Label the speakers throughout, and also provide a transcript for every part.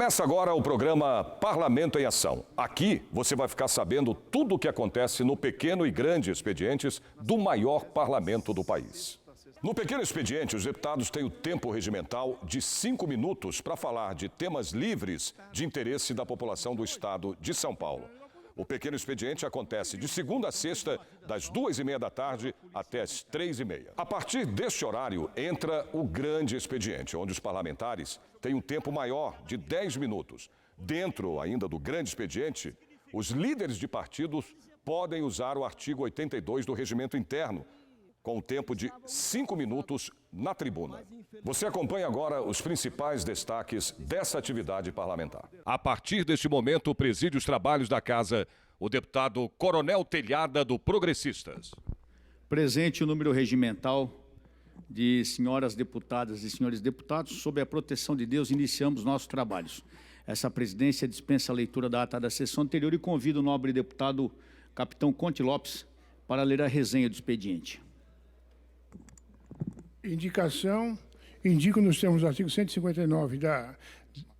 Speaker 1: Começa agora o programa Parlamento em Ação. Aqui você vai ficar sabendo tudo o que acontece no pequeno e grande expedientes do maior parlamento do país. No pequeno expediente, os deputados têm o tempo regimental de 5 minutos para falar de temas livres de interesse da população do estado de São Paulo. O pequeno expediente acontece de segunda a sexta, das 2h30 da tarde até as 3h30. A partir deste horário, entra o grande expediente, onde os parlamentares têm um tempo maior de 10 minutos. Dentro ainda do grande expediente, os líderes de partidos podem usar o artigo 82 do Regimento Interno, com o tempo de 5 minutos na tribuna. Você acompanha agora os principais destaques dessa atividade parlamentar. A partir deste momento, preside os trabalhos da Casa o deputado Coronel Telhada, do Progressistas.
Speaker 2: Presente o número regimental de senhoras deputadas e senhores deputados, sob a proteção de Deus, iniciamos nossos trabalhos. Essa presidência dispensa a leitura da ata da sessão anterior e convido o nobre deputado Capitão Conte Lopes para ler a resenha do expediente.
Speaker 3: Indicação. Indico nos termos do artigo 159 da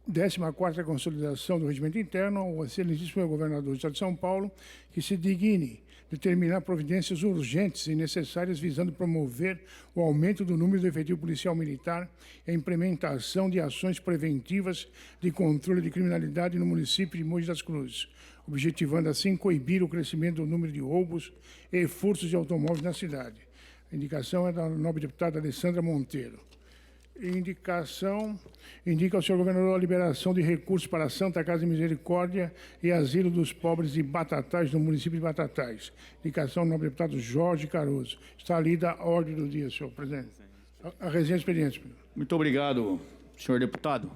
Speaker 3: 14ª Consolidação do Regimento Interno ao excelentíssimo governador do Estado de São Paulo que se digne determinar providências urgentes e necessárias visando promover o aumento do número do efetivo policial militar e a implementação de ações preventivas de controle de criminalidade no município de Mogi das Cruzes, objetivando assim coibir o crescimento do número de roubos e furtos de automóveis na cidade. A indicação é da nobre deputada Alessandra Monteiro. Indicação. Indica ao senhor governador a liberação de recursos para a Santa Casa de Misericórdia e Asilo dos Pobres de Batatais, no município de Batatais. Indicação do nobre deputado Jorge Caruso. Está lida a ordem do dia, senhor presidente. A resenha do expediente.
Speaker 2: Muito obrigado, senhor deputado.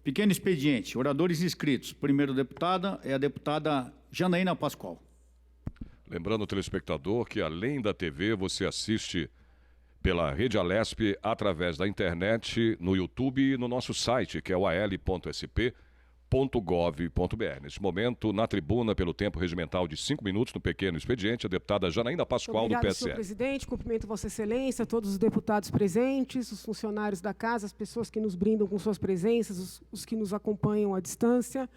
Speaker 2: Pequeno expediente. Oradores inscritos. Primeiro deputada é a deputada Janaína Pascoal.
Speaker 1: Lembrando ao telespectador que, além da TV, você assiste pela Rede Alesp através da internet, no YouTube e no nosso site, que é o al.sp.gov.br. Neste momento, na tribuna, pelo tempo regimental de 5 minutos, no pequeno expediente, a deputada Janaína Pascoal, do PSL.
Speaker 4: Senhor presidente, cumprimento Vossa Excelência, todos os deputados presentes, os funcionários da casa, as pessoas que nos brindam com suas presenças, os que nos acompanham à distância.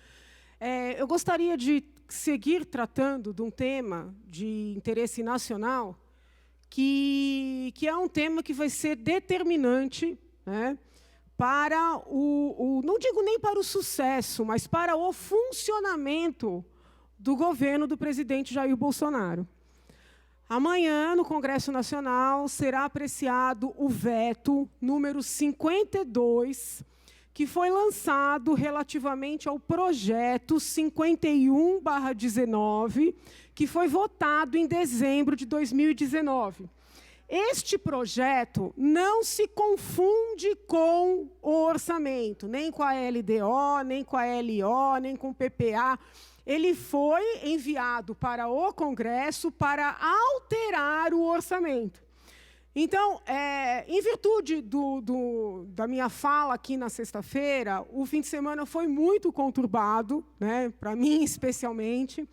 Speaker 4: Eu gostaria de seguir tratando de um tema de interesse nacional, que é um tema que vai ser determinante, né, para não digo nem para o sucesso, mas para o funcionamento do governo do presidente Jair Bolsonaro. Amanhã, no Congresso Nacional, será apreciado o veto número 52, que foi lançado relativamente ao projeto 51/19, que foi votado em dezembro de 2019. Este projeto não se confunde com o orçamento, nem com a LDO, nem com a LO, nem com o PPA. Ele foi enviado para o Congresso para alterar o orçamento. Então, em virtude da minha fala aqui na sexta-feira, o fim de semana foi muito conturbado, né, para mim especialmente.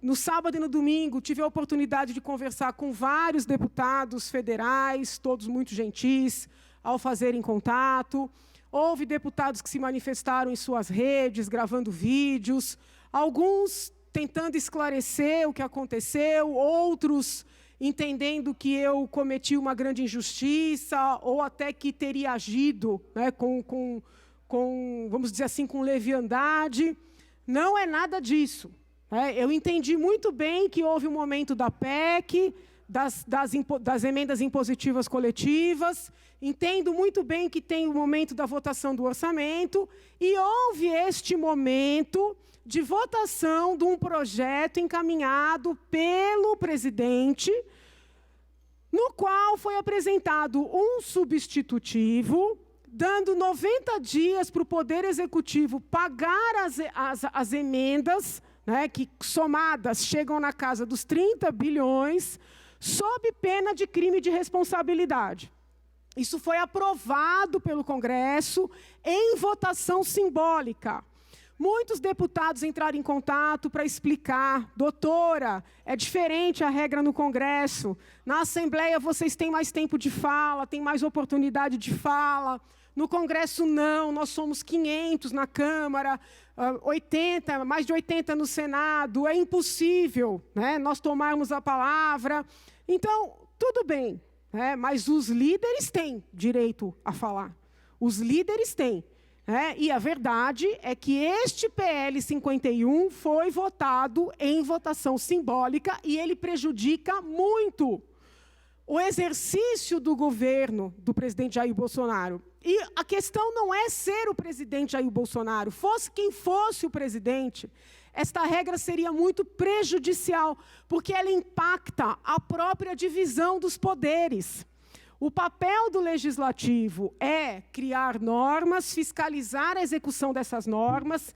Speaker 4: No sábado e no domingo, tive a oportunidade de conversar com vários deputados federais, todos muito gentis, ao fazerem contato. Houve deputados que se manifestaram em suas redes, gravando vídeos, alguns tentando esclarecer o que aconteceu, outros entendendo que eu cometi uma grande injustiça ou até que teria agido, né, vamos dizer assim, com leviandade. Não é nada disso. Eu entendi muito bem que houve um momento da PEC, das emendas impositivas coletivas, entendo muito bem que tem o momento da votação do orçamento, e houve este momento de votação de um projeto encaminhado pelo presidente, no qual foi apresentado um substitutivo, dando 90 dias para o Poder Executivo pagar as emendas, né, que somadas chegam na casa dos 30 bilhões, sob pena de crime de responsabilidade. Isso foi aprovado pelo Congresso em votação simbólica. Muitos deputados entraram em contato para explicar: doutora, é diferente a regra no Congresso. Na Assembleia vocês têm mais tempo de fala, têm mais oportunidade de fala. no Congresso não, nós somos 500 na Câmara, 80, mais de 80 no Senado, é impossível, né, nós tomarmos a palavra. Então, tudo bem, né, mas os líderes têm direito a falar. Os líderes têm. E a verdade é que este PL 51 foi votado em votação simbólica e ele prejudica muito o exercício do governo do presidente Jair Bolsonaro. E a questão não é ser o presidente Jair Bolsonaro. Fosse quem fosse o presidente, esta regra seria muito prejudicial, porque ela impacta a própria divisão dos poderes. O papel do legislativo é criar normas, fiscalizar a execução dessas normas,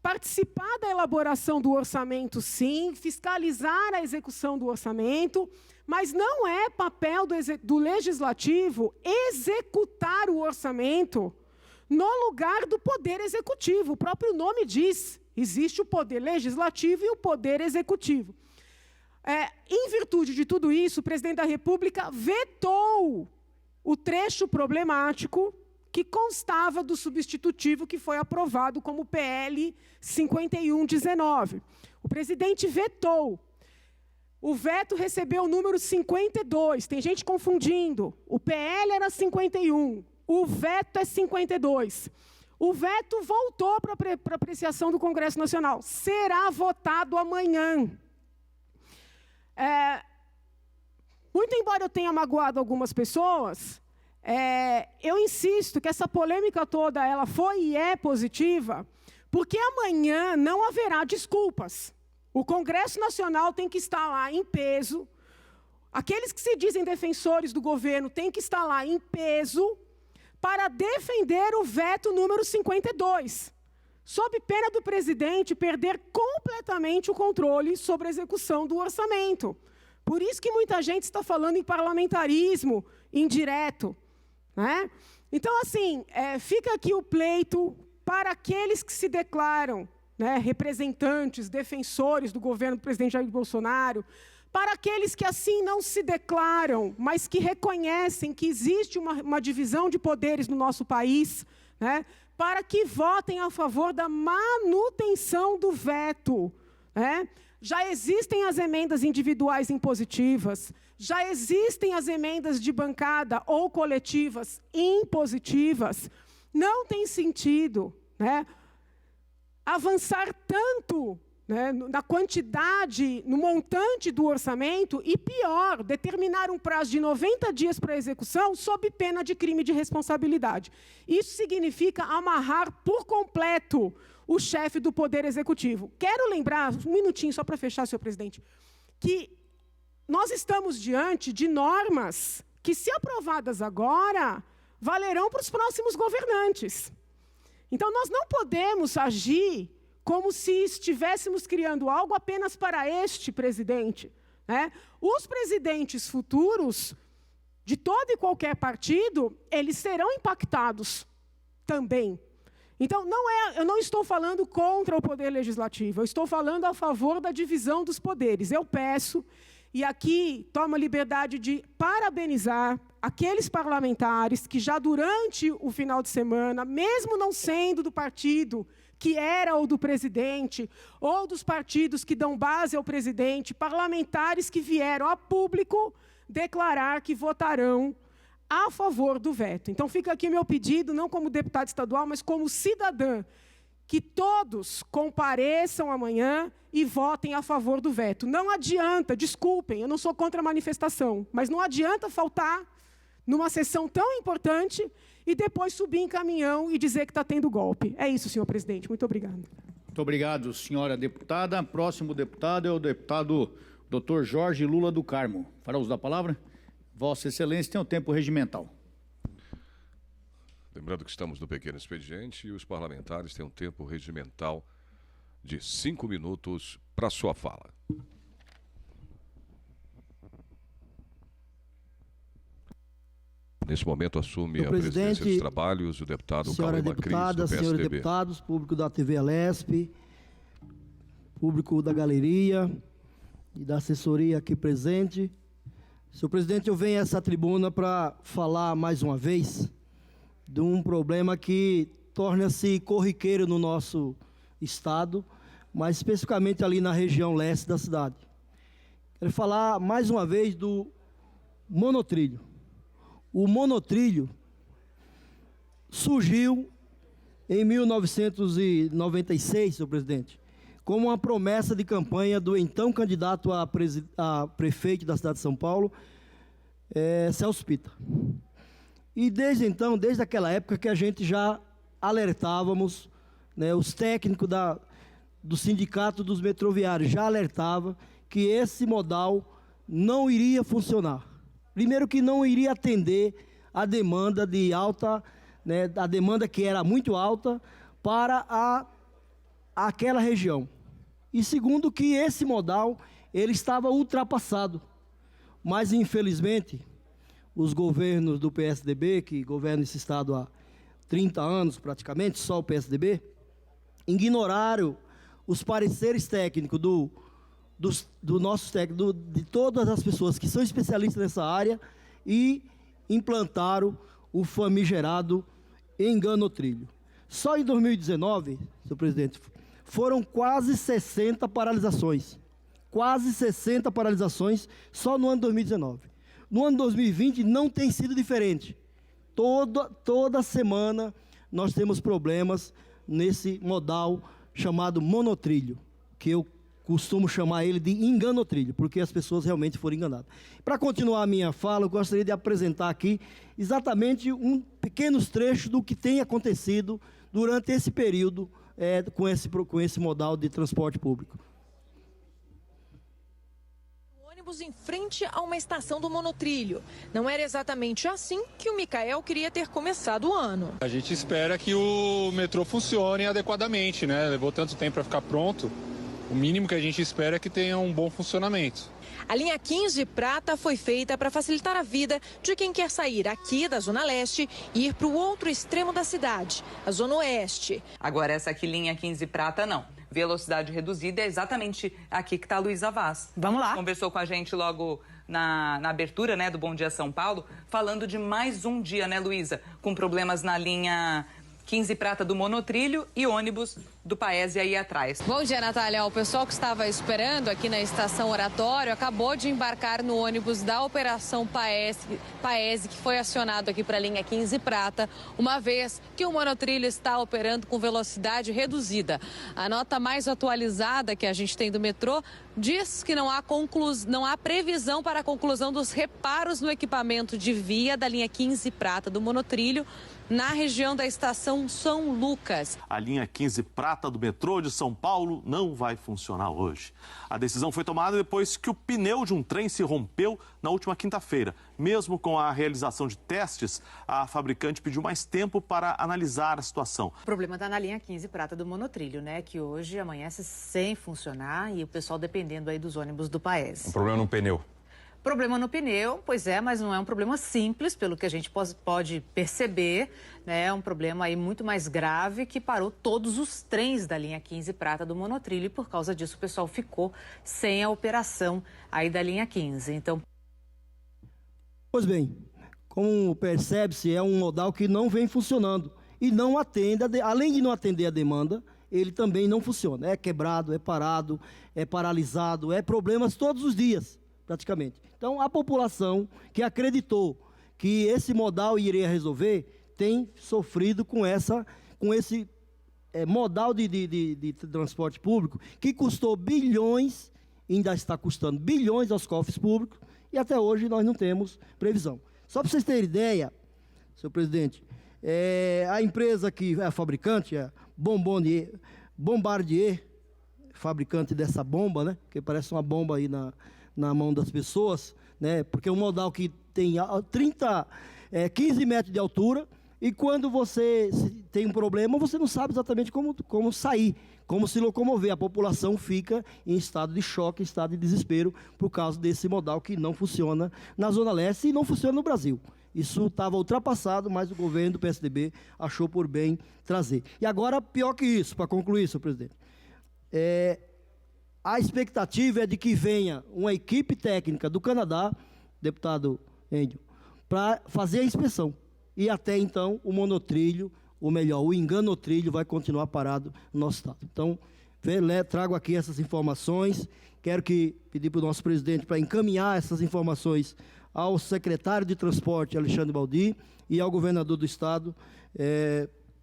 Speaker 4: participar da elaboração do orçamento, sim, fiscalizar a execução do orçamento, mas não é papel do legislativo executar o orçamento no lugar do poder executivo. O próprio nome diz, existe o poder legislativo e o poder executivo. Em virtude de tudo isso, o presidente da República vetou o trecho problemático que constava do substitutivo que foi aprovado como PL 5119. O presidente vetou. O veto recebeu o número 52. Tem gente confundindo. O PL era 51. O veto é 52. O veto voltou para apreciação do Congresso Nacional. Será votado amanhã. Muito embora eu tenha magoado algumas pessoas, eu insisto que essa polêmica toda ela foi e é positiva, porque amanhã não haverá desculpas. O Congresso Nacional tem que estar lá em peso, aqueles que se dizem defensores do governo têm que estar lá em peso para defender o veto número 52. Sob pena do presidente perder completamente o controle sobre a execução do orçamento. Por isso que muita gente está falando em parlamentarismo indireto, né? Então, assim, fica aqui o pleito para aqueles que se declaram, né, representantes, defensores do governo do presidente Jair Bolsonaro, para aqueles que assim não se declaram, mas que reconhecem que existe uma divisão de poderes no nosso país, né, para que votem a favor da manutenção do veto. Já existem as emendas individuais impositivas, já existem as emendas de bancada ou coletivas impositivas. Não tem sentido, né, avançar tanto, né, na quantidade, no montante do orçamento, e pior, determinar um prazo de 90 dias para a execução sob pena de crime de responsabilidade. Isso significa amarrar por completo o chefe do Poder Executivo. Quero lembrar, um minutinho só para fechar, senhor presidente, que nós estamos diante de normas que, se aprovadas agora, valerão para os próximos governantes. Então, nós não podemos agir como se estivéssemos criando algo apenas para este presidente, né? Os presidentes futuros, de todo e qualquer partido, eles serão impactados também. Então, eu não estou falando contra o Poder Legislativo, eu estou falando a favor da divisão dos poderes. Eu peço, e aqui tomo a liberdade de parabenizar aqueles parlamentares que já durante o final de semana, mesmo não sendo do partido que era o do presidente, ou dos partidos que dão base ao presidente, parlamentares que vieram a público declarar que votarão a favor do veto. Então, fica aqui meu pedido, não como deputado estadual, mas como cidadã, que todos compareçam amanhã e votem a favor do veto. Não adianta, desculpem, eu não sou contra a manifestação, mas não adianta faltar numa sessão tão importante e depois subir em caminhão e dizer que está tendo golpe. É isso, senhor presidente. Muito obrigado.
Speaker 2: Muito obrigado, senhora deputada. Próximo deputado é o deputado Dr. Jorge Lula do Carmo. Fará uso da palavra? Vossa Excelência tem o tempo regimental.
Speaker 1: Lembrando que estamos no pequeno expediente e os parlamentares têm um tempo regimental de 5 minutos para sua fala. Nesse momento assume a presidência dos trabalhos o deputado Cauê Macris, do PSDB.
Speaker 5: Senhores deputados, público da TV Alesp, público da galeria e da assessoria aqui presente. Senhor presidente, eu venho a essa tribuna para falar mais uma vez de um problema que torna-se corriqueiro no nosso estado, mas especificamente ali na região leste da cidade. Quero falar mais uma vez do monotrilho. O monotrilho surgiu em 1996, senhor presidente, como uma promessa de campanha do então candidato a prefeito da cidade de São Paulo, Celso Pitta. E desde então, desde aquela época que a gente já alertávamos, né, os técnicos do Sindicato dos Metroviários já alertavam que esse modal não iria funcionar. Primeiro que não iria atender a demanda de alta, né, a demanda que era muito alta para aquela região. E segundo que esse modal, ele estava ultrapassado. Mas, infelizmente, os governos do PSDB, que governam esse estado há 30 anos praticamente, só o PSDB, ignoraram os pareceres técnicos do nosso técnico, de todas as pessoas que são especialistas nessa área e implantaram o famigerado enganotrilho. Só em 2019, senhor presidente, foram quase 60 paralisações. Quase 60 paralisações só no ano de 2019. No ano 2020 não tem sido diferente. Toda semana nós temos problemas nesse modal chamado monotrilho, que eu costumo chamar ele de enganotrilho, porque as pessoas realmente foram enganadas. Para continuar a minha fala, eu gostaria de apresentar aqui exatamente pequenos trechos do que tem acontecido durante esse período com esse modal de transporte público.
Speaker 6: Em frente a uma estação do monotrilho. Não era exatamente assim que o Micael queria ter começado o ano.
Speaker 7: A gente espera que o metrô funcione adequadamente, né? Levou tanto tempo para ficar pronto. O mínimo que a gente espera é que tenha um bom funcionamento.
Speaker 6: A linha 15 prata foi feita para facilitar a vida de quem quer sair aqui da Zona Leste e ir para o outro extremo da cidade, a Zona Oeste.
Speaker 8: Agora essa aqui, linha 15 prata, não. Velocidade reduzida é exatamente aqui que está a Luísa Vaz.
Speaker 9: Vamos lá.
Speaker 8: Conversou com a gente logo na abertura, né, do Bom Dia São Paulo, falando de mais um dia, né, Luísa, com problemas na linha 15 prata do monotrilho e ônibus do Paese aí atrás.
Speaker 6: Bom dia, Natália. O pessoal que estava esperando aqui na estação Oratório acabou de embarcar no ônibus da Operação Paese, que foi acionado aqui para a linha 15 prata, uma vez que o monotrilho está operando com velocidade reduzida. A nota mais atualizada que a gente tem do metrô diz que não há previsão para a conclusão dos reparos no equipamento de via da linha 15 prata do monotrilho na região da estação São Lucas.
Speaker 10: A linha 15 prata do metrô de São Paulo não vai funcionar hoje. A decisão foi tomada depois que o pneu de um trem se rompeu na última quinta-feira. Mesmo com a realização de testes, a fabricante pediu mais tempo para analisar a situação.
Speaker 9: O problema está na linha 15 prata do monotrilho, né? Que hoje amanhece sem funcionar e o pessoal dependendo aí dos ônibus do Paese.
Speaker 7: Um problema no pneu.
Speaker 9: Problema no pneu, pois é, mas não é um problema simples, pelo que a gente pode perceber, né? É um problema aí muito mais grave que parou todos os trens da linha 15 prata do monotrilho e por causa disso o pessoal ficou sem a operação aí da linha 15. Então,
Speaker 5: pois bem, como percebe-se, é um modal que não vem funcionando e não atende, além de não atender a demanda, ele também não funciona. É quebrado, é parado, é paralisado, é problemas todos os dias, praticamente. Então, a população que acreditou que esse modal iria resolver tem sofrido com esse modal de transporte público que custou bilhões, ainda está custando bilhões aos cofres públicos e até hoje nós não temos previsão. Só para vocês terem ideia, senhor presidente, a empresa que é a fabricante, a Bombardier, fabricante dessa bomba, né, que parece uma bomba aí na mão das pessoas, né? Porque é um modal que tem 15 metros de altura e quando você tem um problema, você não sabe exatamente como sair, como se locomover. A população fica em estado de choque, em estado de desespero por causa desse modal que não funciona na Zona Leste e não funciona no Brasil. Isso estava ultrapassado, mas o governo do PSDB achou por bem trazer. E agora, pior que isso, para concluir, senhor presidente, a expectativa é de que venha uma equipe técnica do Canadá, deputado Índio, para fazer a inspeção. e até então o monotrilho, ou melhor, o enganotrilho vai continuar parado no nosso estado. Então, trago aqui essas informações, quero pedir para o nosso presidente para encaminhar essas informações ao secretário de Transporte, Alexandre Baldi, e ao governador do estado,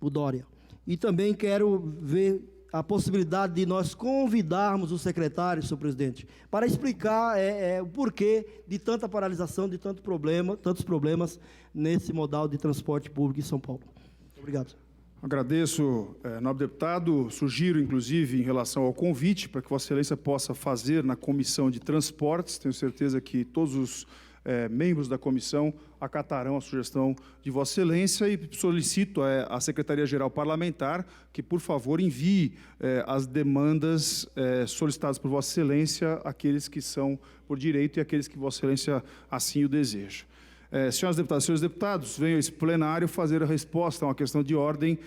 Speaker 5: o Dória. E também quero ver a possibilidade de nós convidarmos o secretário, senhor presidente, para explicar o porquê de tanta paralisação, de tantos problemas nesse modal de transporte público em São Paulo. Muito obrigado.
Speaker 11: Agradeço, nobre deputado. Sugiro, inclusive, em relação ao convite, para que Vossa Excelência possa fazer na Comissão de Transportes. Tenho certeza que todos os membros da comissão acatarão a sugestão de Vossa Excelência e solicito à Secretaria-Geral Parlamentar que, por favor, envie as demandas solicitadas por Vossa Excelência àqueles que são por direito e àqueles que Vossa Excelência assim o deseja. Senhoras deputadas e senhores deputados, venho a esse plenário fazer a resposta a uma questão de ordem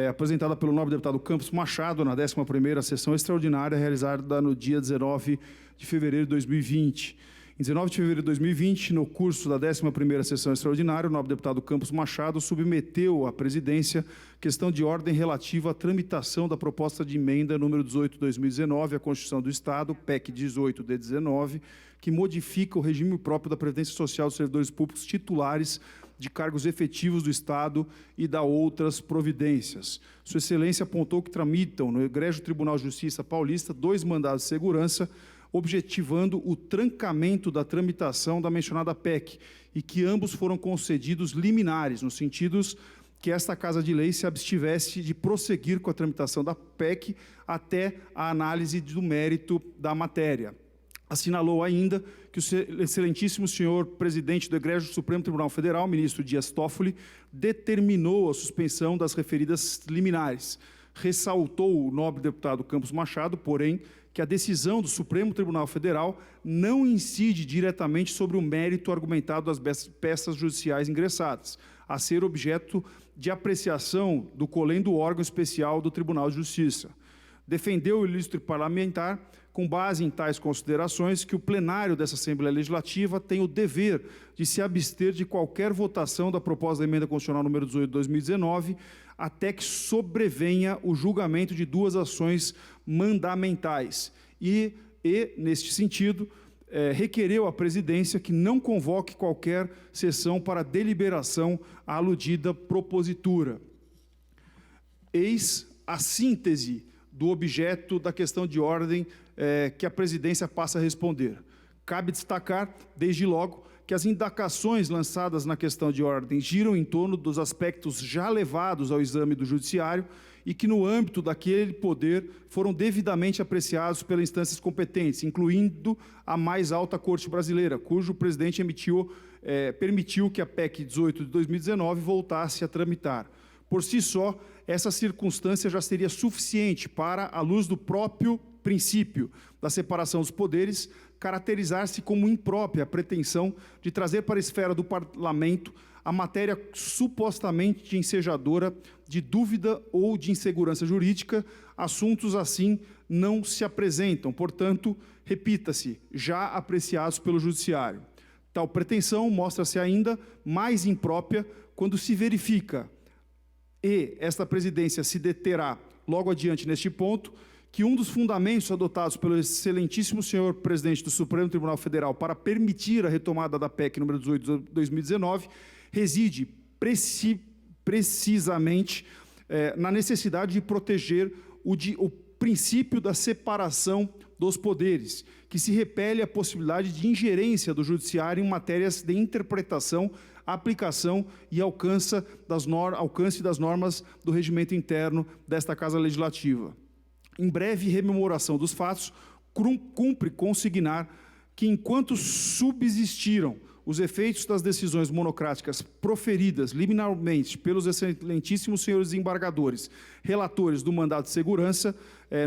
Speaker 11: apresentada pelo nobre deputado Campos Machado na 11ª sessão extraordinária realizada no dia 19 de fevereiro de 2020. Em 19 de fevereiro de 2020, no curso da 11ª sessão extraordinária, o nobre deputado Campos Machado submeteu à presidência questão de ordem relativa à tramitação da proposta de emenda número 18 de 2019 à Constituição do Estado, PEC 18 de 19, que modifica o regime próprio da Previdência Social dos servidores públicos titulares de cargos efetivos do Estado e da outras providências. Sua Excelência apontou que tramitam no Egrégio Tribunal de Justiça Paulista 2 mandados de segurança objetivando o trancamento da tramitação da mencionada PEC e que ambos foram concedidos liminares, no sentido que esta Casa de Lei se abstivesse de prosseguir com a tramitação da PEC até a análise do mérito da matéria. Assinalou ainda que o excelentíssimo senhor presidente do Egrégio Supremo Tribunal Federal, ministro Dias Toffoli, determinou a suspensão das referidas liminares. Ressaltou o nobre deputado Campos Machado, porém, que a decisão do Supremo Tribunal Federal não incide diretamente sobre o mérito argumentado das peças judiciais ingressadas, a ser objeto de apreciação do colendo órgão especial do Tribunal de Justiça. Defendeu o ilustre parlamentar, com base em tais considerações, que o plenário dessa Assembleia Legislativa tem o dever de se abster de qualquer votação da proposta da emenda constitucional número 18 de 2019, até que sobrevenha o julgamento de 2 ações mandamentais. E neste sentido, requereu à presidência que não convoque qualquer sessão para deliberação à aludida propositura. Eis a síntese do objeto da questão de ordem que a presidência passa a responder. Cabe destacar, desde logo, que as indagações lançadas na questão de ordem giram em torno dos aspectos já levados ao exame do judiciário e que, no âmbito daquele poder, foram devidamente apreciados pelas instâncias competentes, incluindo a mais alta Corte Brasileira, cujo presidente permitiu que a PEC 18 de 2019 voltasse a tramitar. Por si só, essa circunstância já seria suficiente para, à luz do próprio princípio da separação dos poderes, caracterizar-se como imprópria a pretensão de trazer para a esfera do parlamento a matéria supostamente ensejadora de dúvida ou de insegurança jurídica, assuntos assim não se apresentam, portanto, repita-se, já apreciados pelo Judiciário. Tal pretensão mostra-se ainda mais imprópria quando se verifica, e esta presidência se deterá logo adiante neste ponto, que um dos fundamentos adotados pelo excelentíssimo senhor presidente do Supremo Tribunal Federal para permitir a retomada da PEC número 18 de 2019 reside precisamente na necessidade de proteger o princípio da separação dos poderes, que se repele à possibilidade de ingerência do judiciário em matérias de interpretação, aplicação e alcance das normas do regimento interno desta Casa Legislativa. Em breve rememoração dos fatos, cumpre consignar que, enquanto subsistiram os efeitos das decisões monocráticas proferidas liminarmente pelos excelentíssimos senhores desembargadores, relatores do mandado de segurança,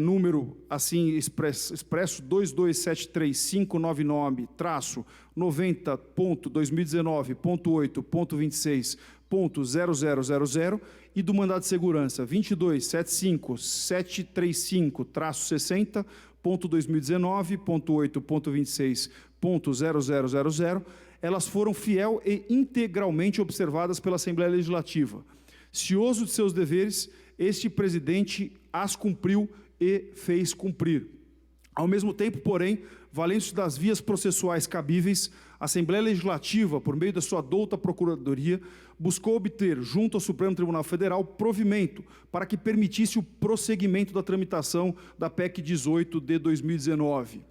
Speaker 11: número assim expresso 227590-90.2019.8.26.0000 e do mandado de segurança 22.75735-60.2019.8.26.0000, elas foram fiel e integralmente observadas pela Assembleia Legislativa. Cioso de seus deveres, este presidente as cumpriu e fez cumprir. Ao mesmo tempo, porém, valendo-se das vias processuais cabíveis, a Assembleia Legislativa, por meio da sua douta Procuradoria, buscou obter, junto ao Supremo Tribunal Federal, provimento para que permitisse o prosseguimento da tramitação da PEC 18 de 2019.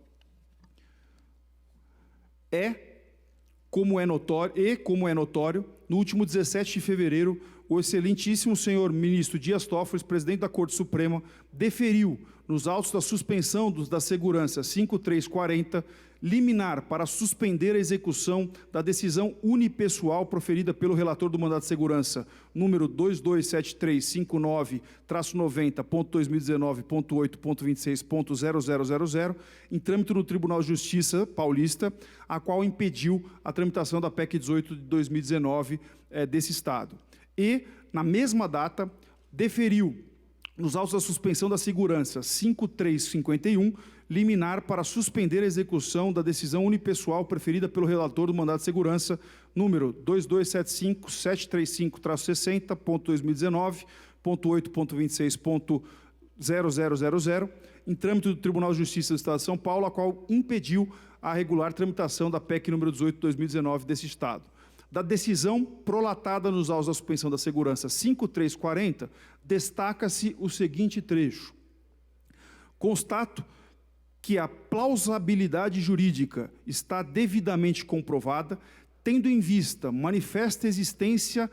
Speaker 11: Como é notório, no último 17 de fevereiro, o excelentíssimo senhor ministro Dias Toffoli, presidente da Corte Suprema, deferiu, nos autos da suspensão da segurança 5340, liminar para suspender a execução da decisão unipessoal proferida pelo relator do mandato de segurança, número 227359.2019.8.26.0000, em trâmite no Tribunal de Justiça paulista, a qual impediu a tramitação da PEC 18 de 2019 desse Estado. E, na mesma data, deferiu, nos autos da suspensão da segurança 5351, liminar para suspender a execução da decisão unipessoal preferida pelo relator do mandato de segurança, número 2275-735-60.2019.8.26.0000, em trâmite do Tribunal de Justiça do Estado de São Paulo, a qual impediu a regular tramitação da PEC número 18 de 2019 desse Estado. Da decisão prolatada nos autos da suspensão da segurança 5340, destaca-se o seguinte trecho. Constato que a plausibilidade jurídica está devidamente comprovada, tendo em vista manifesta existência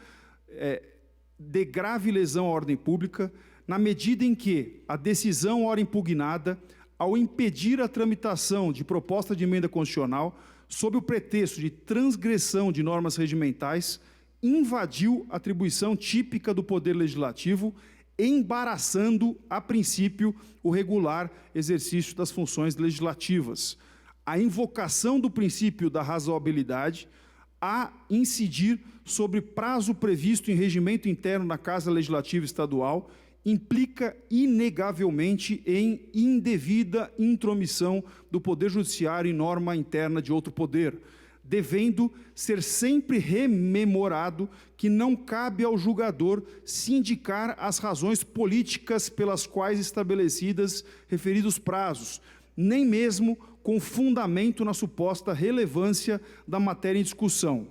Speaker 11: de grave lesão à ordem pública, na medida em que a decisão ora impugnada, ao impedir a tramitação de proposta de emenda constitucional, sob o pretexto de transgressão de normas regimentais, invadiu a atribuição típica do Poder Legislativo, embaraçando, a princípio, o regular exercício das funções legislativas. A invocação do princípio da razoabilidade a incidir sobre prazo previsto em regimento interno na Casa Legislativa Estadual implica inegavelmente em indevida intromissão do Poder Judiciário em norma interna de outro poder, devendo ser sempre rememorado que não cabe ao julgador se indicar as razões políticas pelas quais estabelecidas referidos prazos, nem mesmo com fundamento na suposta relevância da matéria em discussão.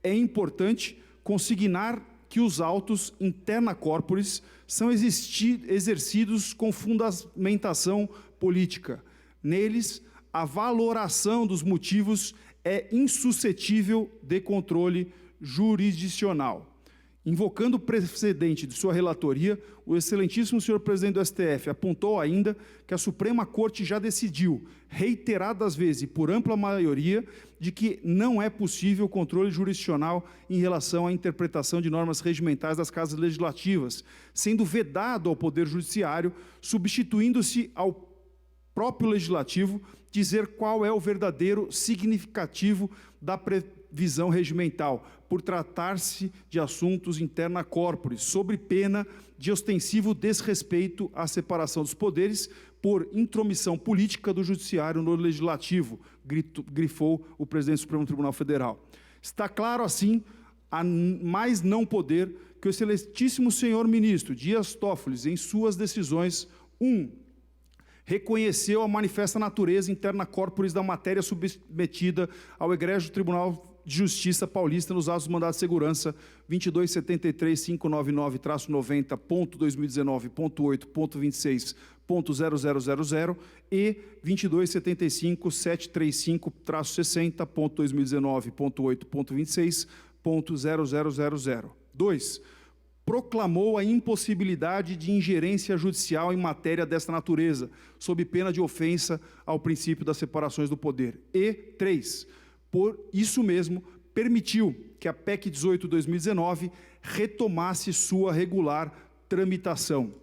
Speaker 11: É importante consignar que os autos interna corporis são exercidos com fundamentação política. Neles, a valoração dos motivos é insuscetível de controle jurisdicional. Invocando o precedente de sua relatoria, o excelentíssimo senhor presidente do STF apontou ainda que a Suprema Corte já decidiu, reiteradas vezes e por ampla maioria, de que não é possível controle jurisdicional em relação à interpretação de normas regimentais das casas legislativas, sendo vedado ao Poder Judiciário, substituindo-se ao próprio Legislativo, dizer qual é o verdadeiro significativo da previsão regimental, por tratar-se de assuntos interna corporis, sob pena de ostensivo desrespeito à separação dos poderes por intromissão política do Judiciário no Legislativo, grifou o presidente do Supremo Tribunal Federal. Está claro, assim, a mais não poder, que o excelentíssimo senhor ministro Dias Toffoli, em suas decisões, reconheceu a manifesta natureza interna corporis da matéria submetida ao egrégio Tribunal de Justiça paulista nos autos do mandado de segurança 2273.599/90.2019.8.26.0000 e 2275.735/2019.8.26.0000. 2. Proclamou a impossibilidade de ingerência judicial em matéria desta natureza, sob pena de ofensa ao princípio das separações do poder. E 3. Por isso mesmo, permitiu que a PEC 18 de 2019 retomasse sua regular tramitação.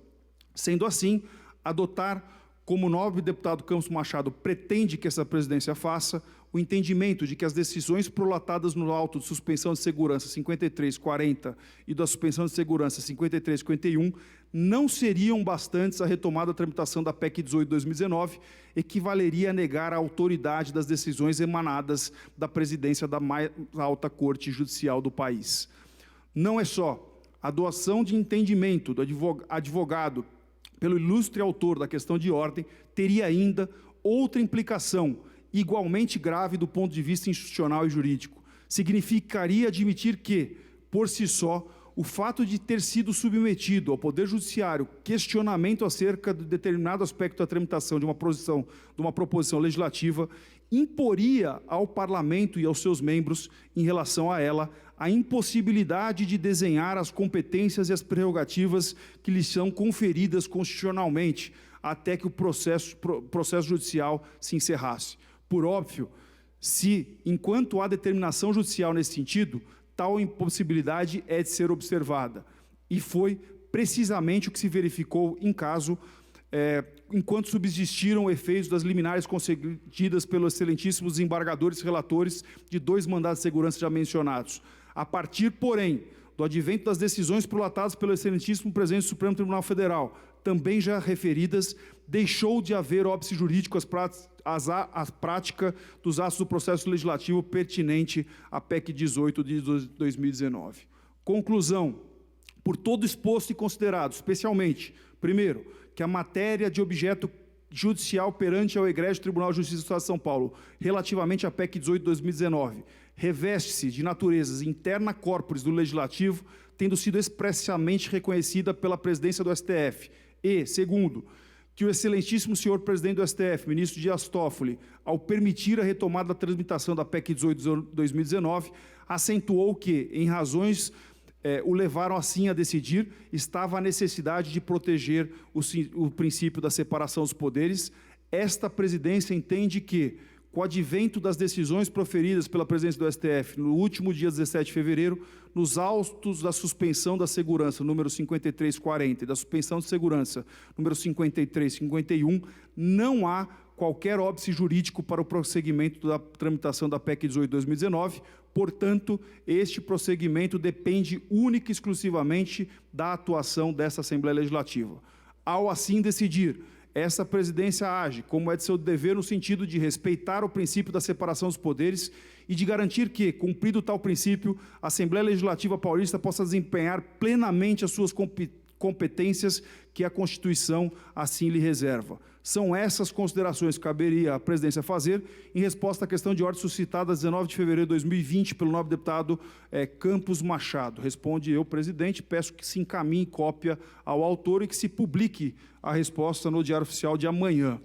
Speaker 11: Sendo assim, adotar, como o nobre deputado Campos Machado pretende que essa presidência faça, o entendimento de que as decisões prolatadas no auto de suspensão de segurança 5340 e da suspensão de segurança 5351 não seriam bastantes à retomada da tramitação da PEC 18 de 2019, equivaleria a negar a autoridade das decisões emanadas da presidência da mais alta corte judicial do país. Não é só a doação de entendimento do advogado pelo ilustre autor da questão de ordem, teria ainda outra implicação, igualmente grave do ponto de vista institucional e jurídico. Significaria admitir que, por si só, o fato de ter sido submetido ao Poder Judiciário questionamento acerca de determinado aspecto da tramitação de uma proposição legislativa imporia ao Parlamento e aos seus membros, em relação a ela, a impossibilidade de desenhar as competências e as prerrogativas que lhes são conferidas constitucionalmente, até que o processo judicial se encerrasse. Por óbvio, se, enquanto há determinação judicial nesse sentido, tal impossibilidade é de ser observada. E foi precisamente o que se verificou em caso, enquanto subsistiram efeitos das liminares concedidas pelos excelentíssimos desembargadores relatores de 2 mandados de segurança já mencionados. A partir, porém, do advento das decisões prolatadas pelo excelentíssimo presidente do Supremo Tribunal Federal, também já referidas, deixou de haver óbice jurídico à prática dos atos do processo legislativo pertinente à PEC 18 de 2019. Conclusão. Por todo exposto e considerado, especialmente, primeiro, que a matéria de objeto judicial perante ao Egrégio Tribunal de Justiça do Estado de São Paulo, relativamente à PEC 18 de 2019, reveste-se de naturezas interna corporis do Legislativo, tendo sido expressamente reconhecida pela presidência do STF. E, segundo, que o excelentíssimo senhor presidente do STF, ministro Dias Toffoli, ao permitir a retomada da tramitação da PEC 18 de 2019, acentuou que, em razões o levaram assim a decidir, estava a necessidade de proteger o princípio da separação dos poderes. Esta presidência entende que, com o advento das decisões proferidas pela presidência do STF no último dia 17 de fevereiro, nos autos da suspensão da segurança, número 5340, e da suspensão de segurança, número 5351, não há qualquer óbice jurídico para o prosseguimento da tramitação da PEC 18 de 2019, portanto, este prosseguimento depende única e exclusivamente da atuação dessa Assembleia Legislativa. Ao assim decidir, essa presidência age, como é de seu dever, no sentido de respeitar o princípio da separação dos poderes e de garantir que, cumprido tal princípio, a Assembleia Legislativa Paulista possa desempenhar plenamente as suas competências que a Constituição assim lhe reserva. São essas considerações que caberia à presidência fazer em resposta à questão de ordem suscitada a 19 de fevereiro de 2020 pelo nobre deputado Campos Machado. Responde eu, presidente, peço que se encaminhe cópia ao autor e que se publique a resposta no Diário Oficial de amanhã.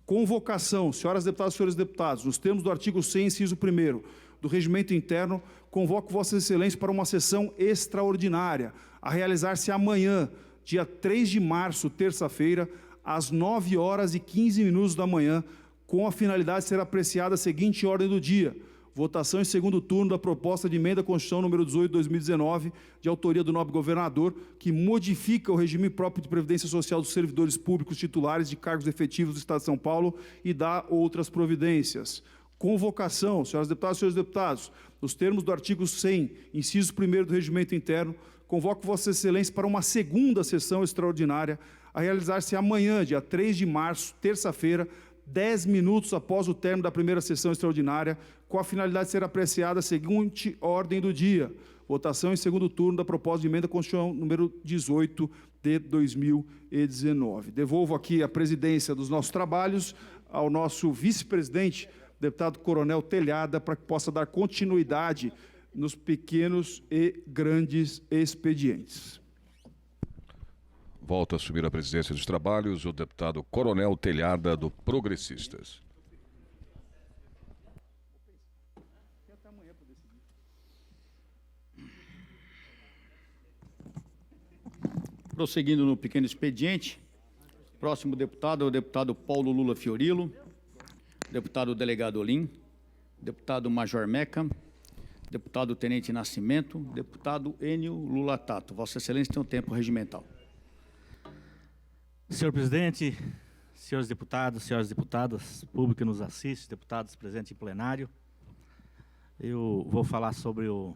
Speaker 11: Convocação, senhoras deputadas e senhores deputados, nos termos do artigo 100, inciso 1º do Regimento Interno, convoco Vossas Excelências para uma sessão extraordinária, a realizar-se amanhã, dia 3 de março, terça-feira, às 9h15 da manhã, com a finalidade de ser apreciada a seguinte ordem do dia: votação em segundo turno da proposta de emenda à Constituição número 18 de 2019, de autoria do nobre governador, que modifica o regime próprio de previdência social dos servidores públicos titulares de cargos efetivos do Estado de São Paulo e dá outras providências. Convocação, senhoras deputadas e senhores deputados, nos termos do artigo 100, inciso 1º do Regimento Interno, convoco Vossa Excelência para uma segunda sessão extraordinária, a realizar-se amanhã, dia 3 de março, terça-feira, 10 minutos após o término da primeira sessão extraordinária, com a finalidade de ser apreciada a seguinte ordem do dia: votação em segundo turno da proposta de emenda à Constituição número 18 de 2019. Devolvo aqui a presidência dos nossos trabalhos ao nosso vice-presidente, deputado Coronel Telhada, para que possa dar continuidade nos pequenos e grandes expedientes.
Speaker 1: Volta a assumir a presidência dos trabalhos o deputado Coronel Telhada, do Progressistas.
Speaker 2: Prosseguindo no pequeno expediente, próximo deputado é o deputado Paulo Lula Fiorilo, deputado delegado Olim, deputado Major Meca, deputado Tenente Nascimento, deputado Enio Lula Tato. Vossa Excelência tem um tempo regimental.
Speaker 12: Senhor presidente, senhores deputados, senhoras deputadas, público que nos assiste, deputados presentes em plenário, eu vou falar sobre o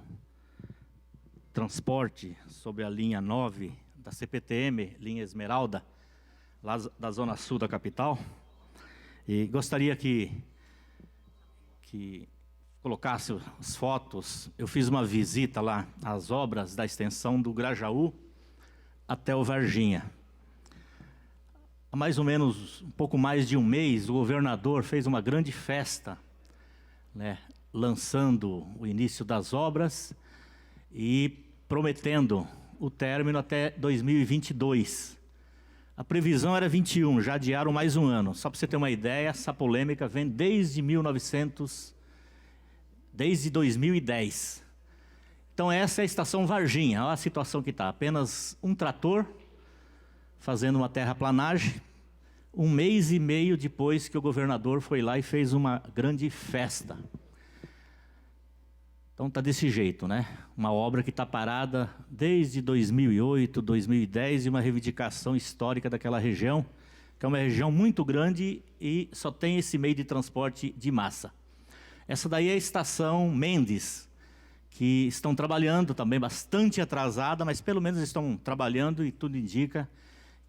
Speaker 12: transporte, sobre a linha 9 da CPTM, linha Esmeralda, lá da zona sul da capital. E gostaria que colocasse as fotos. Eu fiz uma visita lá às obras da extensão do Grajaú até o Varginha. Há mais ou menos, um pouco mais de um mês, o governador fez uma grande festa, né, lançando o início das obras e prometendo o término até 2022. A previsão era 21, já adiaram mais um ano. Só para você ter uma ideia, essa polêmica vem desde 2010. Então essa é a estação Varginha, olha a situação que está. Apenas um trator fazendo uma terraplanagem, um mês e meio depois que o governador foi lá e fez uma grande festa. Então está desse jeito, né? Uma obra que está parada desde 2008, 2010, e uma reivindicação histórica daquela região, que é uma região muito grande e só tem esse meio de transporte de massa. Essa daí é a estação Mendes, que estão trabalhando também bastante atrasada, mas pelo menos estão trabalhando e tudo indica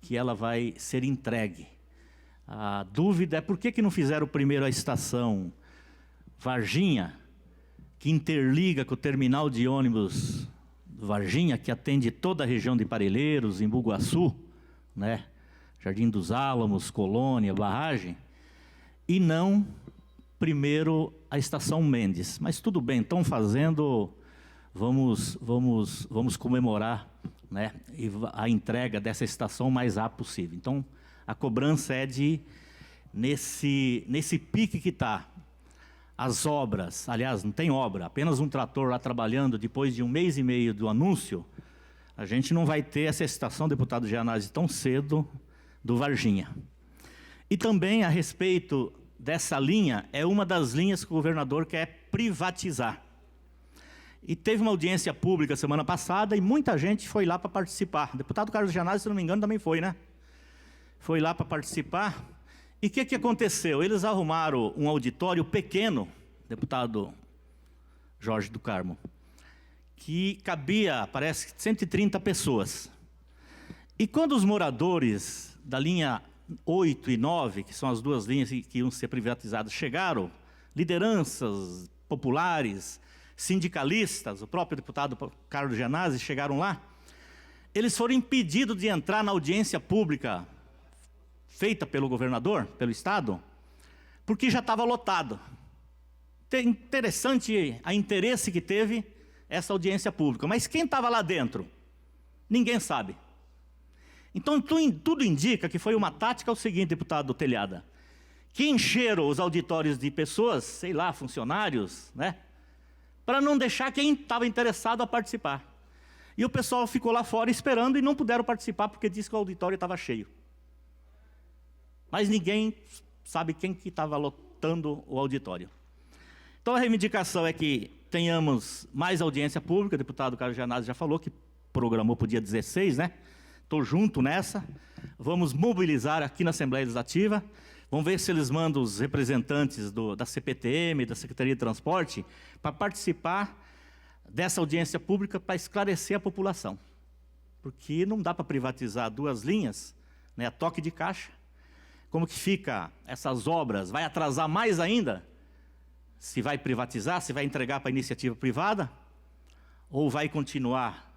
Speaker 12: que ela vai ser entregue. A dúvida é por que não fizeram primeiro a estação Varginha, que interliga com o terminal de ônibus Varginha, que atende toda a região de Parelheiros, Embu-Guaçu, né? Jardim dos Álamos, Colônia, Barragem, e não primeiro a estação Mendes. Mas tudo bem, estão fazendo, vamos comemorar, né, a entrega dessa estação o mais rápido possível. Então, a cobrança é nesse pique que está. As obras, aliás, não tem obra, apenas um trator lá trabalhando, depois de um mês e meio do anúncio, a gente não vai ter essa estação, deputado Gianazzi, tão cedo do Varginha. E também, a respeito dessa linha, é uma das linhas que o governador quer privatizar. E teve uma audiência pública semana passada e muita gente foi lá para participar. O deputado Carlos Gianazzi, se não me engano, também foi, né? Foi lá para participar. E o que aconteceu? Eles arrumaram um auditório pequeno, deputado Jorge do Carmo, que cabia, parece, 130 pessoas. E quando os moradores da linha 8 e 9, que são as duas linhas que iam ser privatizadas, chegaram, lideranças populares, sindicalistas, o próprio deputado Carlos Gianazzi chegaram lá, eles foram impedidos de entrar na audiência pública feita pelo governador, pelo Estado, porque já estava lotado. Interessante a interesse que teve essa audiência pública, mas quem estava lá dentro? Ninguém sabe. Então, tudo indica que foi uma tática o seguinte, deputado Telhada, que encheram os auditórios de pessoas, sei lá, funcionários, né, para não deixar quem estava interessado a participar. E o pessoal ficou lá fora esperando e não puderam participar porque disse que o auditório estava cheio. Mas ninguém sabe quem que estava lotando o auditório. Então a reivindicação é que tenhamos mais audiência pública, o deputado Carlos Gianazzi já falou que programou para o dia 16, né? Estou junto nessa, vamos mobilizar aqui na Assembleia Legislativa, vamos ver se eles mandam os representantes da CPTM, da Secretaria de Transporte, para participar dessa audiência pública para esclarecer a população. Porque não dá para privatizar duas linhas, né, a toque de caixa. Como que fica essas obras? Vai atrasar mais ainda? Se vai privatizar, se vai entregar para a iniciativa privada? Ou vai continuar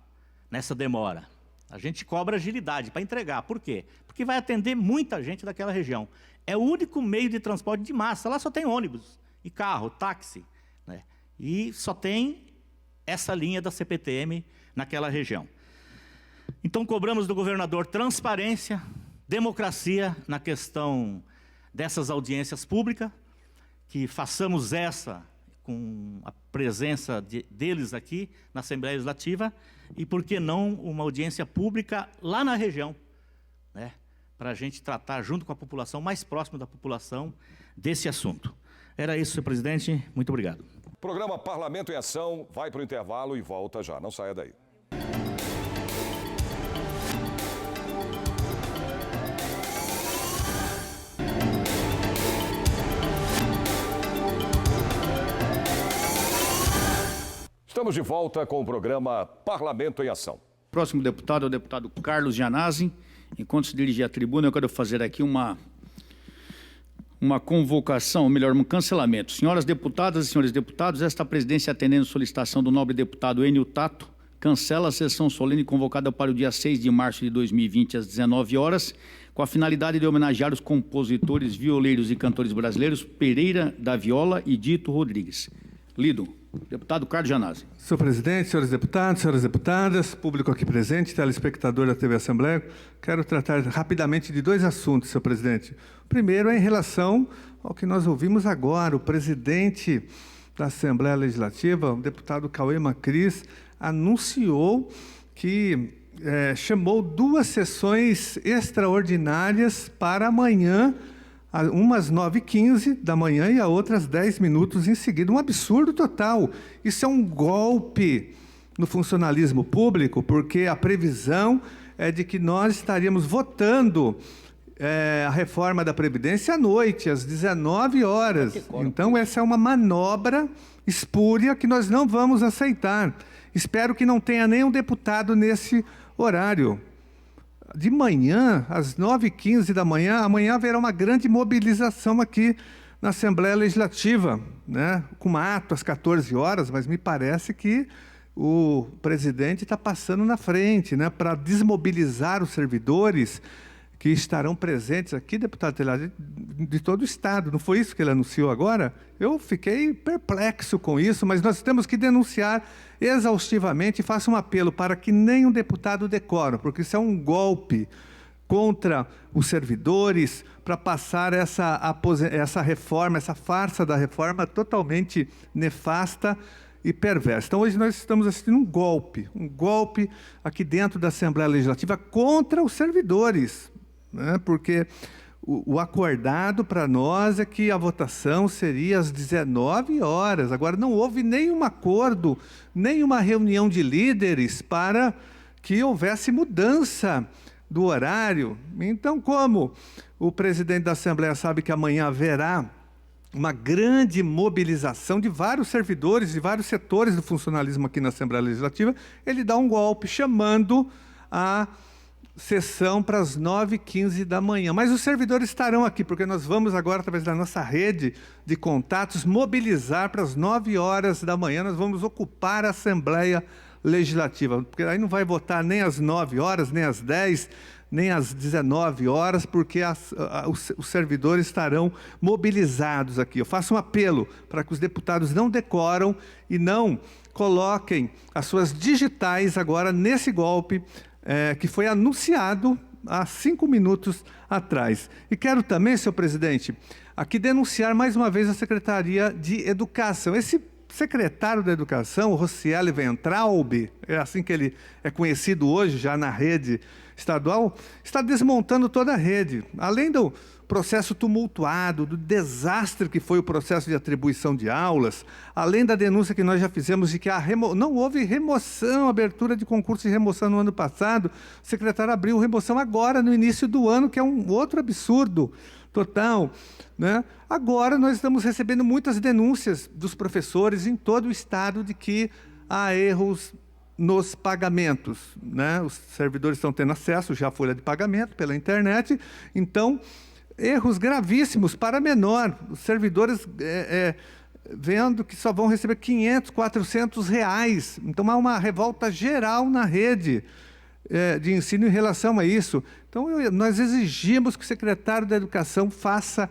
Speaker 12: nessa demora? A gente cobra agilidade para entregar. Por quê? Porque vai atender muita gente daquela região. É o único meio de transporte de massa. Lá só tem ônibus, e carro, táxi, né? E só tem essa linha da CPTM naquela região. Então cobramos do governador transparência, democracia na questão dessas audiências públicas, que façamos essa com a presença deles aqui na Assembleia Legislativa e, por que não, uma audiência pública lá na região, né, para a gente tratar junto com a população, mais próximo da população, desse assunto. Era isso, senhor presidente. Muito obrigado.
Speaker 1: Programa Parlamento em Ação vai para o intervalo e volta já. Não saia daí. Estamos de volta com o programa Parlamento em Ação.
Speaker 2: Próximo deputado é o deputado Carlos Gianazzi. Enquanto se dirige à tribuna, eu quero fazer aqui uma convocação, ou melhor, um cancelamento. Senhoras deputadas e senhores deputados, esta presidência, atendendo solicitação do nobre deputado Enio Tato, cancela a sessão solene convocada para o dia 6 de março de 2020, às 19 horas, com a finalidade de homenagear os compositores, violeiros e cantores brasileiros Pereira da Viola e Dito Rodrigues. Lido. Deputado Carlos Gianazzi.
Speaker 13: Senhor presidente, senhores deputados, senhoras deputadas, público aqui presente, telespectador da TV Assembleia, quero tratar rapidamente de dois assuntos, senhor presidente. O primeiro é em relação ao que nós ouvimos agora. O presidente da Assembleia Legislativa, o deputado Cauê Macris, anunciou que chamou duas sessões extraordinárias para amanhã, umas 9h15 da manhã e a outras 10 minutos em seguida. Um absurdo total. Isso é um golpe no funcionalismo público, porque a previsão é de que nós estaríamos votando a reforma da Previdência à noite, às 19 horas. Então, essa é uma manobra espúria que nós não vamos aceitar. Espero que não tenha nenhum deputado nesse horário. De manhã, às 9h15 da manhã, amanhã haverá uma grande mobilização aqui na Assembleia Legislativa, né? Com ato às 14 horas, mas me parece que o presidente está passando na frente, né? Para desmobilizar os servidores que estarão presentes aqui, deputado Telhado, de todo o Estado. Não foi isso que ele anunciou agora? Eu fiquei perplexo com isso, mas nós temos que denunciar exaustivamente e faço um apelo para que nenhum deputado decore, porque isso é um golpe contra os servidores para passar essa reforma, essa farsa da reforma totalmente nefasta e perversa. Então, hoje nós estamos assistindo um golpe aqui dentro da Assembleia Legislativa contra os servidores, né? Porque o acordado para nós é que a votação seria às 19 horas. Agora, não houve nenhum acordo, nenhuma reunião de líderes para que houvesse mudança do horário. Então, como o presidente da Assembleia sabe que amanhã haverá uma grande mobilização de vários servidores, de vários setores do funcionalismo aqui na Assembleia Legislativa, ele dá um golpe chamando a sessão para as 9h15 da manhã. Mas os servidores estarão aqui, porque nós vamos agora, através da nossa rede de contatos, mobilizar para as 9 horas da manhã. Nós vamos ocupar a Assembleia Legislativa, porque aí não vai votar nem às 9 horas, nem às 10, nem às 19 horas, porque os servidores estarão mobilizados aqui. Eu faço um apelo para que os deputados não decoram e não coloquem as suas digitais agora nesse golpe que foi anunciado há 5 minutos atrás. E quero também, senhor presidente, aqui denunciar mais uma vez a Secretaria de Educação. Esse secretário da Educação, Rocieli Ventralbe, é assim que ele é conhecido hoje já na rede estadual, está desmontando toda a rede. Além do processo tumultuado, do desastre que foi o processo de atribuição de aulas, além da denúncia que nós já fizemos de que não houve remoção, abertura de concurso de remoção no ano passado, o secretário abriu remoção agora, no início do ano, que é um outro absurdo total, né? Agora nós estamos recebendo muitas denúncias dos professores em todo o Estado de que há erros nos pagamentos, né? Os servidores estão tendo acesso já à folha de pagamento pela internet, então erros gravíssimos para menor. Os servidores vendo que só vão receber R$500, R$400. Então, há uma revolta geral na rede de ensino em relação a isso. Então, nós exigimos que o secretário da Educação faça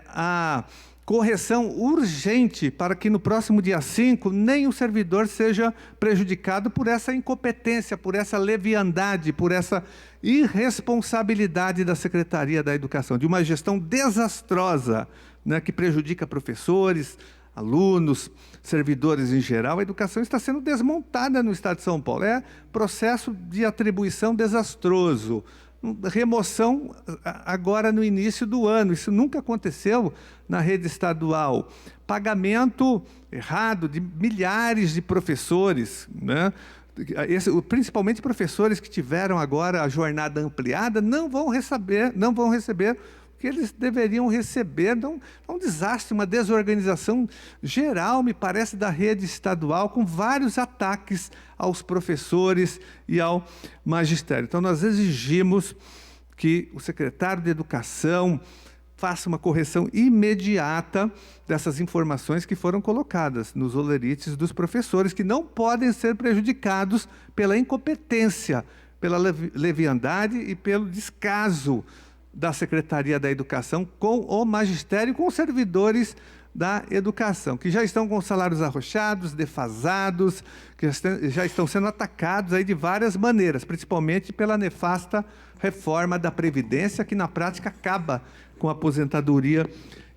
Speaker 13: a correção urgente para que no próximo dia 5 nem o servidor seja prejudicado por essa incompetência, por essa leviandade, por essa irresponsabilidade da Secretaria da Educação, de uma gestão desastrosa, né, que prejudica professores, alunos, servidores em geral. A educação está sendo desmontada no Estado de São Paulo. É processo de atribuição desastroso. Remoção agora no início do ano. Isso nunca aconteceu na rede estadual. Pagamento errado de milhares de professores, né? Principalmente professores que tiveram agora a jornada ampliada, não vão receber que eles deveriam receber. Então, é um desastre, uma desorganização geral, me parece, da rede estadual, com vários ataques aos professores e ao magistério. Então, nós exigimos que o secretário de Educação faça uma correção imediata dessas informações que foram colocadas nos olerites dos professores, que não podem ser prejudicados pela incompetência, pela leviandade e pelo descaso da Secretaria da Educação com o magistério e com os servidores da educação, que já estão com salários arrochados, defasados, que já estão sendo atacados aí de várias maneiras, principalmente pela nefasta reforma da Previdência, que na prática acaba com a aposentadoria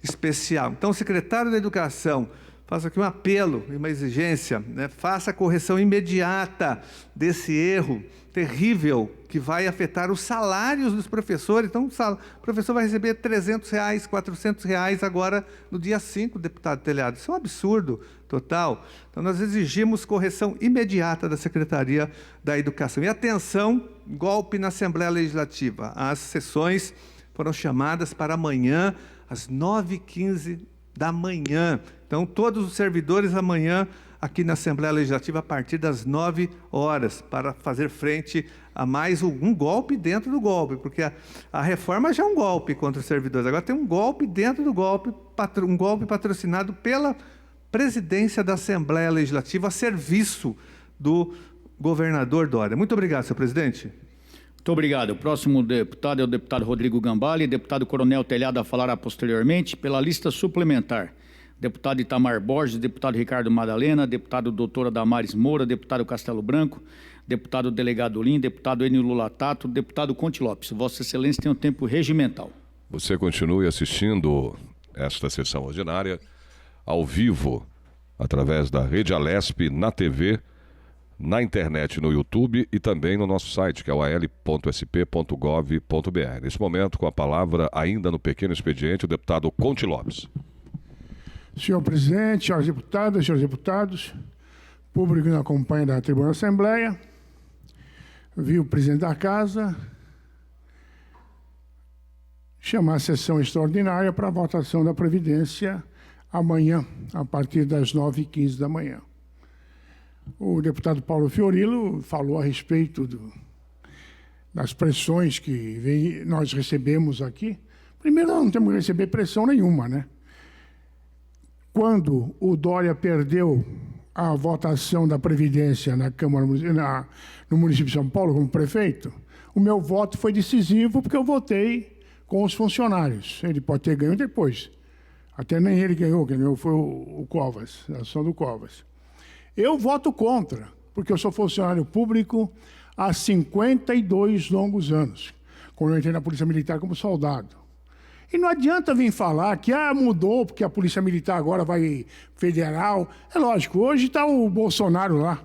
Speaker 13: especial. Então, o secretário da Educação, faço aqui um apelo e uma exigência, né? Faça a correção imediata desse erro terrível que vai afetar os salários dos professores. Então, o professor vai receber R$300, R$400 agora no dia 5, deputado Telhado. Isso é um absurdo total. Então, nós exigimos correção imediata da Secretaria da Educação. E atenção, golpe na Assembleia Legislativa. As sessões foram chamadas para amanhã, às 9h15 da manhã. Então, todos os servidores amanhã aqui na Assembleia Legislativa a partir das 9 horas, para fazer frente a mais um golpe dentro do golpe, porque a reforma já é um golpe contra os servidores. Agora tem um golpe dentro do golpe, um golpe patrocinado pela presidência da Assembleia Legislativa a serviço do governador Dória. Muito obrigado, senhor presidente.
Speaker 2: Muito obrigado. O próximo deputado é o deputado Rodrigo Gambale, deputado Coronel Telhado falará posteriormente pela lista suplementar. Deputado Itamar Borges, deputado Ricardo Madalena, deputado doutora Damares Moura, deputado Castelo Branco, deputado Delegado Lim, deputado Enio Lula Tato, deputado Conte Lopes. Vossa Excelência tem um tempo regimental.
Speaker 1: Você continue assistindo esta sessão ordinária ao vivo, através da Rede Alesp, na TV, na internet, no YouTube e também no nosso site, que é o al.sp.gov.br. Nesse momento, com a palavra, ainda no pequeno expediente, o deputado Conte Lopes.
Speaker 3: Senhor presidente, senhoras deputadas, senhores deputados, público que nos acompanha da tribuna da Assembleia, vi o presidente da Casa chamar a sessão extraordinária para a votação da Previdência amanhã, a partir das 9h15 da manhã. O deputado Paulo Fiorilo falou a respeito das pressões que nós recebemos aqui. Primeiro, nós não temos que receber pressão nenhuma, né? Quando o Dória perdeu a votação da Previdência na Câmara, no município de São Paulo, como prefeito, o meu voto foi decisivo porque eu votei com os funcionários. Ele pode ter ganho depois. Até nem ele ganhou, quem ganhou foi o Covas, a ação do Covas. Eu voto contra, porque eu sou funcionário público há 52 longos anos, quando eu entrei na Polícia Militar como soldado. E não adianta vir falar que mudou, porque a Polícia Militar agora vai federal. É lógico, hoje está o Bolsonaro lá.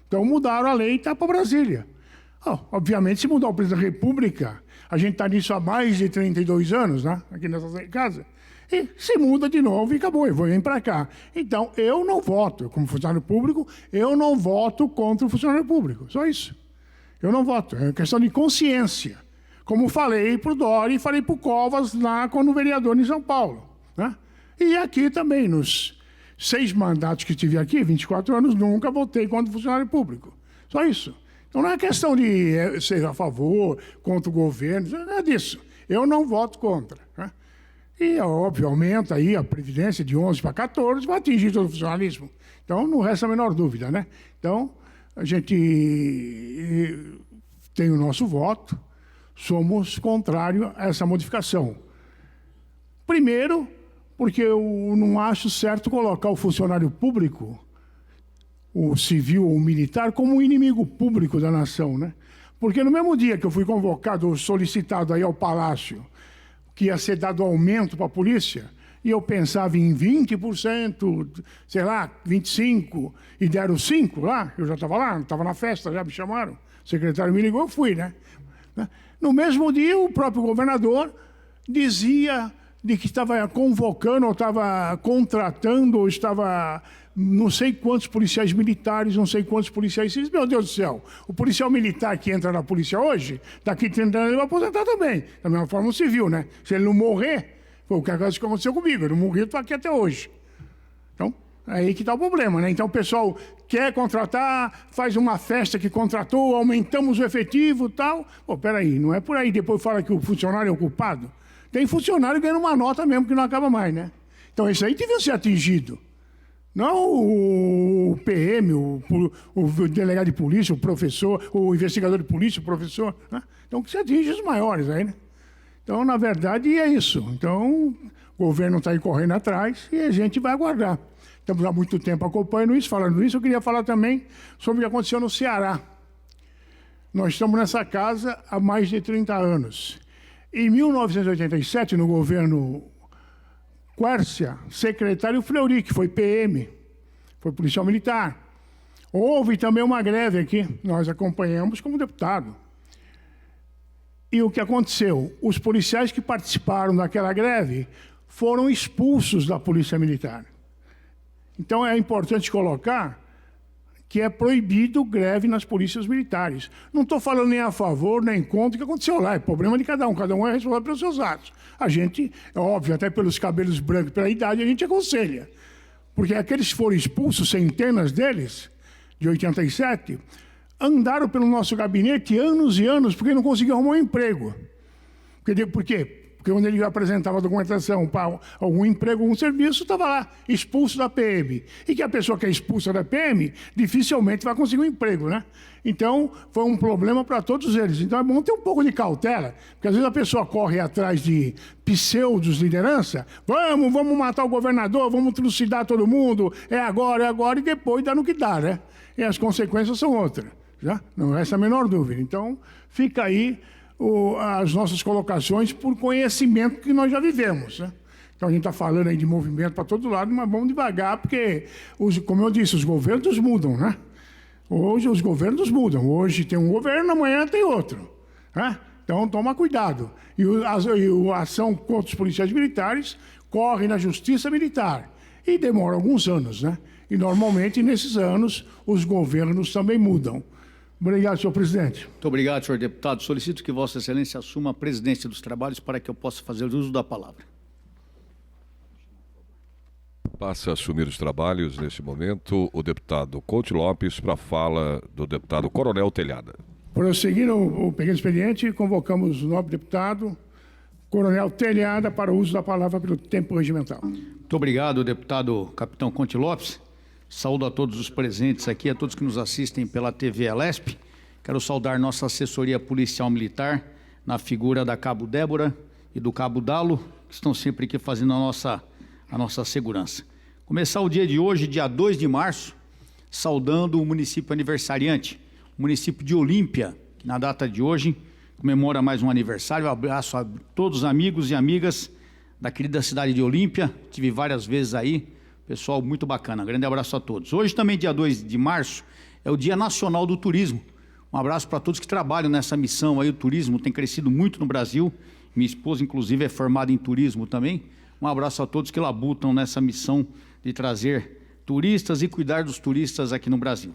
Speaker 3: Então mudaram a lei e está para Brasília. Obviamente, se mudar o presidente da República, a gente está nisso há mais de 32 anos, né? Aqui nessa casa. E se muda de novo e acabou, eu vou vir para cá. Então, eu não voto, como funcionário público, eu não voto contra o funcionário público. Só isso. Eu não voto. É uma questão de consciência. Como falei para o Dória e falei para o Covas lá quando vereador em São Paulo. Né? E aqui também, nos 6 mandatos que tive aqui, 24 anos, nunca votei contra o funcionário público. Só isso. Então não é questão de ser a favor, contra o governo, não é disso. Eu não voto contra. Né? E, óbvio, aumenta aí a Previdência de 11 para 14, vai atingir todo o funcionalismo. Então não resta a menor dúvida. Né? Então, a gente tem o nosso voto. Somos contrários a essa modificação. Primeiro, porque eu não acho certo colocar o funcionário público, o civil ou o militar, como um inimigo público da nação, né? Porque no mesmo dia que eu fui convocado, solicitado aí ao Palácio, que ia ser dado aumento para a polícia, e eu pensava em 20%, sei lá, 25%, e deram 5% lá, eu já estava lá, estava na festa, já me chamaram, o secretário me ligou, eu fui, né? No mesmo dia, o próprio governador dizia de que estava convocando, ou estava contratando, ou estava não sei quantos policiais militares, não sei quantos policiais civis. Meu Deus do céu, o policial militar que entra na polícia hoje, daqui 30 anos ele vai aposentar também, da mesma forma o civil, né? Se ele não morrer, foi o que aconteceu comigo, eu não morri, estou aqui até hoje. Então, é aí que está o problema, né? Então o pessoal quer contratar, faz uma festa que contratou, aumentamos o efetivo e tal. Pô, peraí, não é por aí, depois fala que o funcionário é o culpado. Tem funcionário ganhando uma nota mesmo que não acaba mais, né? Então isso aí devia ser atingido. Não o PM, o delegado de polícia, o professor, o investigador de polícia, o professor. Né? Então que se atinge os maiores aí, né? Então, na verdade, é isso. Então, o governo está aí correndo atrás e a gente vai aguardar. Estamos há muito tempo acompanhando isso, falando isso. Eu queria falar também sobre o que aconteceu no Ceará. Nós estamos nessa casa há mais de 30 anos. Em 1987, no governo Quércia, secretário Fleury, que foi PM, foi policial militar. Houve também uma greve aqui, nós acompanhamos como deputado. E o que aconteceu? Os policiais que participaram daquela greve foram expulsos da Polícia Militar. Então é importante colocar que é proibido greve nas polícias militares. Não estou falando nem a favor, nem contra o que aconteceu lá. É problema de cada um é responsável pelos seus atos. A gente, é óbvio, até pelos cabelos brancos, pela idade, a gente aconselha. Porque aqueles que foram expulsos, centenas deles, de 87, andaram pelo nosso gabinete anos e anos porque não conseguiam arrumar um emprego. Por quê? Porque quando ele apresentava a documentação para algum emprego, algum serviço, estava lá, expulso da PM. E que a pessoa que é expulsa da PM dificilmente vai conseguir um emprego, né? Então, foi um problema para todos eles. Então, é bom ter um pouco de cautela, porque às vezes a pessoa corre atrás de pseudos liderança, vamos matar o governador, vamos trucidar todo mundo, é agora, e depois dá no que dá, né? E as consequências são outras, já? Não resta a menor dúvida. Então, fica aí as nossas colocações por conhecimento que nós já vivemos, né? Então a gente está falando aí de movimento para todo lado, mas vamos devagar, porque, como eu disse, os governos mudam, né? Hoje os governos mudam. Hoje tem um governo, amanhã tem outro, né? Então toma cuidado. E a ação contra os policiais militares corre na justiça militar e demora alguns anos, né? E normalmente nesses anos os governos também mudam. Obrigado, senhor presidente.
Speaker 2: Muito obrigado, senhor deputado. Solicito que Vossa Excelência assuma a presidência dos trabalhos para que eu possa fazer uso da palavra.
Speaker 1: Passa a assumir os trabalhos, neste momento, o deputado Couto Lopes, para a fala do deputado Coronel Telhada.
Speaker 3: Prosseguindo o pequeno expediente, convocamos o nobre deputado Coronel Telhada para o uso da palavra pelo tempo regimental.
Speaker 2: Muito obrigado, deputado capitão Couto Lopes. Saúdo a todos os presentes aqui, a todos que nos assistem pela TV Alesp. Quero saudar nossa assessoria policial militar, na figura da Cabo Débora e do Cabo Dalo, que estão sempre aqui fazendo a nossa segurança. Começar o dia de hoje, dia 2 de março, saudando o município aniversariante, o município de Olímpia, que na data de hoje comemora mais um aniversário. Um abraço a todos os amigos e amigas da querida cidade de Olímpia, tive várias vezes aí. Pessoal, muito bacana. Grande abraço a todos. Hoje também, dia 2 de março, é o Dia Nacional do Turismo. Um abraço para todos que trabalham nessa missão aí. O turismo tem crescido muito no Brasil. Minha esposa, inclusive, é formada em turismo também. Um abraço a todos que labutam nessa missão de trazer turistas e cuidar dos turistas aqui no Brasil.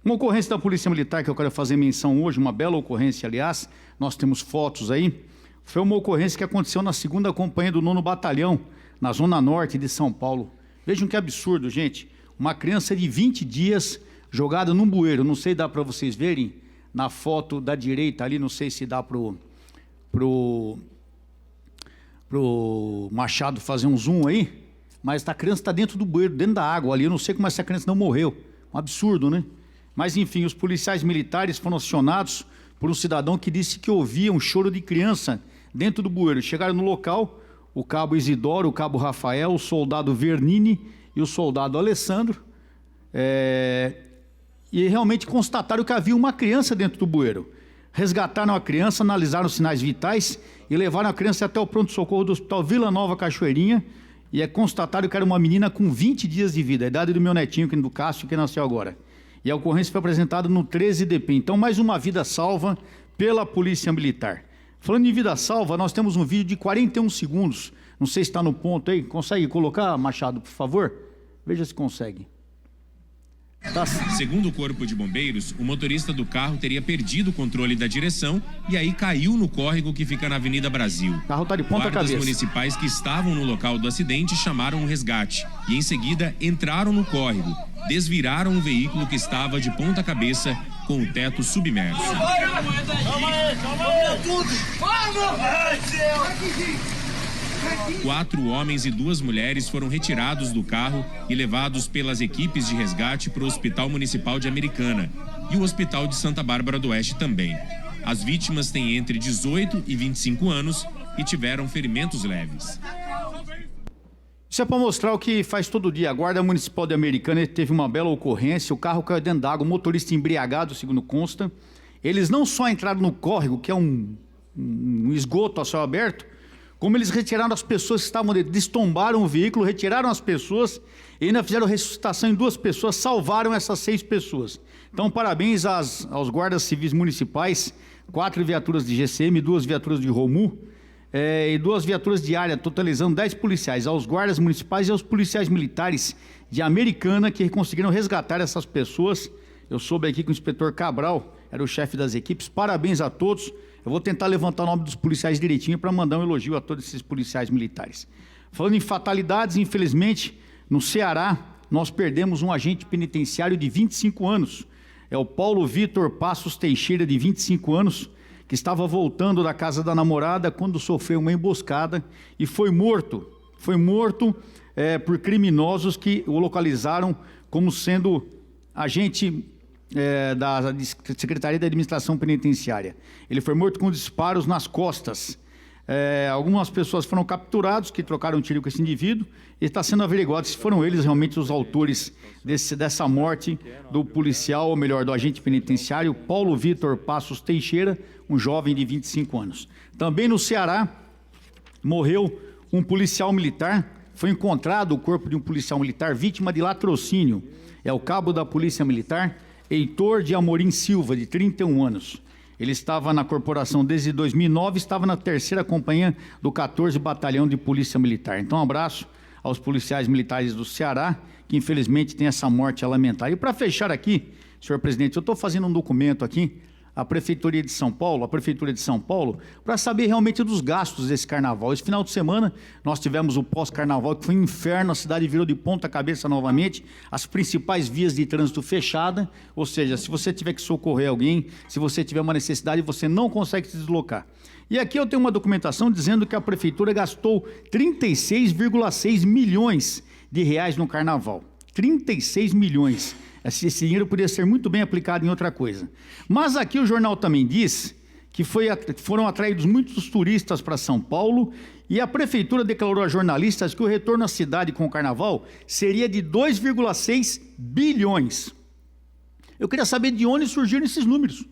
Speaker 2: Uma ocorrência da Polícia Militar que eu quero fazer menção hoje, uma bela ocorrência, aliás, nós temos fotos aí. Foi uma ocorrência que aconteceu na 2ª Companhia do 9º Batalhão, na Zona Norte de São Paulo. Vejam que absurdo, gente. Uma criança de 20 dias jogada num bueiro. Não sei se dá para vocês verem na foto da direita ali, não sei se dá pro Machado fazer um zoom aí, mas a criança está dentro do bueiro, dentro da água ali. Eu não sei como essa criança não morreu. Um absurdo, né? Mas, enfim, os policiais militares foram acionados por um cidadão que disse que ouvia um choro de criança dentro do bueiro. Chegaram no local, o cabo Isidoro, o cabo Rafael, o soldado Vernini e o soldado Alessandro, e realmente constataram que havia uma criança dentro do bueiro. Resgataram a criança, analisaram os sinais vitais e levaram a criança até o pronto-socorro do Hospital Vila Nova Cachoeirinha, e constataram que era uma menina com 20 dias de vida, a idade do meu netinho, do Cássio, que nasceu agora. E a ocorrência foi apresentada no 13DP. Então, mais uma vida salva pela Polícia Militar. Falando em vida salva, nós temos um vídeo de 41 segundos Não sei se está no ponto aí. Consegue colocar, Machado, por favor? Veja se consegue. Tá.
Speaker 14: Segundo o Corpo de Bombeiros, o motorista do carro teria perdido o controle da direção e aí caiu no córrego que fica na Avenida Brasil.
Speaker 2: O carro está de ponta
Speaker 14: cabeça. Guardas municipais que estavam no local do acidente chamaram um resgate e, em seguida, entraram no córrego, desviraram o veículo que estava de ponta cabeça com o teto submerso. Quatro homens e 2 mulheres foram retirados do carro e levados pelas equipes de resgate para o Hospital Municipal de Americana e o Hospital de Santa Bárbara do Oeste também. As vítimas têm entre 18 e 25 anos e tiveram ferimentos leves.
Speaker 2: Isso é para mostrar o que faz todo dia. A Guarda Municipal de Americana teve uma bela ocorrência, o carro caiu dentro d'água, o motorista embriagado, segundo consta. Eles não só entraram no córrego, que é um esgoto a céu aberto, como eles retiraram as pessoas que estavam dentro, destombaram o veículo, retiraram as pessoas e ainda fizeram ressuscitação em 2 pessoas, salvaram essas 6 pessoas. Então, parabéns aos guardas civis municipais, 4 viaturas de GCM, 2 viaturas de ROMU e 2 viaturas de área, totalizando 10 policiais, aos guardas municipais e aos policiais militares de Americana que conseguiram resgatar essas pessoas. Eu soube aqui que o inspetor Cabral era o chefe das equipes. Parabéns a todos. Eu vou tentar levantar o nome dos policiais direitinho para mandar um elogio a todos esses policiais militares. Falando em fatalidades, infelizmente, no Ceará, nós perdemos um agente penitenciário de 25 anos. É o Paulo Vitor Passos Teixeira, de 25 anos, que estava voltando da casa da namorada quando sofreu uma emboscada e foi morto. Foi morto por criminosos que o localizaram como sendo agente da Secretaria da Administração Penitenciária. Ele foi morto com disparos nas costas. Algumas pessoas foram capturadas que trocaram tiro com esse indivíduo e está sendo averiguado se foram eles realmente os autores dessa morte do policial, ou melhor, do agente penitenciário Paulo Vitor Passos Teixeira, um jovem de 25 anos. Também no Ceará, morreu um policial militar. Foi encontrado o corpo de um policial militar vítima de latrocínio. É o cabo da Polícia Militar, Heitor de Amorim Silva, de 31 anos. Ele estava na corporação desde 2009, estava na 3ª companhia do 14º Batalhão de Polícia Militar. Então, um abraço aos policiais militares do Ceará, que infelizmente tem essa morte a lamentar. E para fechar aqui, senhor presidente, eu estou fazendo um documento aqui, a Prefeitura de São Paulo, para saber realmente dos gastos desse carnaval. Esse final de semana, nós tivemos o pós-carnaval, que foi um inferno, a cidade virou de ponta cabeça novamente, as principais vias de trânsito fechadas, ou seja, se você tiver que socorrer alguém, se você tiver uma necessidade, você não consegue se deslocar. E aqui eu tenho uma documentação dizendo que a Prefeitura gastou 36,6 milhões de reais no carnaval. 36 milhões. Esse dinheiro poderia ser muito bem aplicado em outra coisa. Mas aqui o jornal também diz que foram atraídos muitos turistas para São Paulo e a Prefeitura declarou a jornalistas que o retorno à cidade com o carnaval seria de 2,6 bilhões. Eu queria saber de onde surgiram esses números.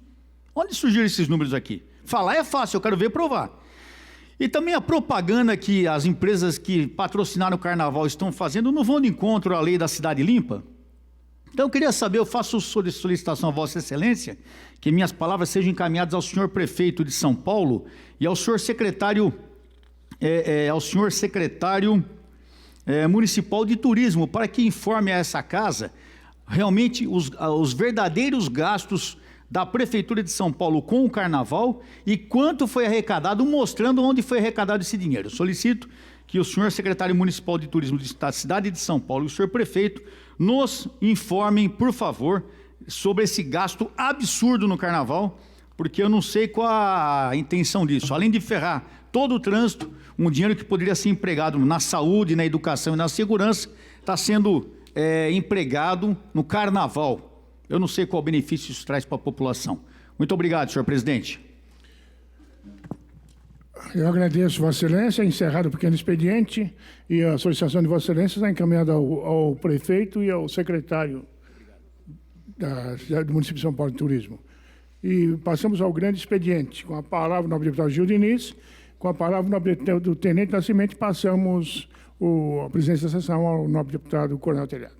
Speaker 2: Onde surgiram esses números aqui? Falar é fácil, eu quero ver provar. E também a propaganda que as empresas que patrocinaram o carnaval estão fazendo não vão de encontro à lei da cidade limpa? Então eu queria saber, eu faço solicitação a Vossa Excelência, que minhas palavras sejam encaminhadas ao senhor prefeito de São Paulo e ao senhor secretário, municipal de turismo, para que informe a essa casa realmente os verdadeiros gastos da Prefeitura de São Paulo com o carnaval e quanto foi arrecadado, mostrando onde foi arrecadado esse dinheiro. Eu solicito que o senhor secretário municipal de turismo da cidade de São Paulo e o senhor prefeito nos informem, por favor, sobre esse gasto absurdo no carnaval, porque eu não sei qual a intenção disso. Além de ferrar todo o trânsito, um dinheiro que poderia ser empregado na saúde, na educação e na segurança, está sendo empregado no carnaval. Eu não sei qual benefício isso traz para a população. Muito obrigado, senhor presidente.
Speaker 3: Eu agradeço, Vossa Excelência. Encerrado o pequeno expediente e a solicitação de Vossa Excelência está encaminhada ao prefeito e ao secretário do município de São Paulo de Turismo. E passamos ao grande expediente. Com a palavra o nobre deputado Gil Diniz, com a palavra o nobre do tenente Nascimento, passamos a presidência da sessão ao nobre deputado Coronel Telhada.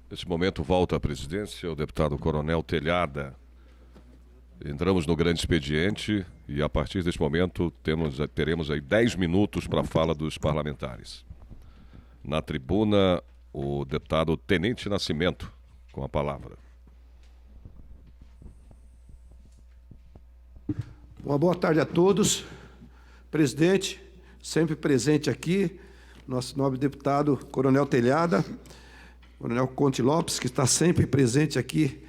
Speaker 1: Nesse momento volta à presidência o deputado Coronel Telhada. Entramos no grande expediente E a partir deste momento teremos aí 10 minutos para a fala dos parlamentares. Na tribuna, o deputado Tenente Nascimento, com a palavra.
Speaker 15: Uma boa tarde a todos. Presidente, sempre presente aqui, nosso nobre deputado Coronel Telhada, Coronel Conte Lopes, que está sempre presente aqui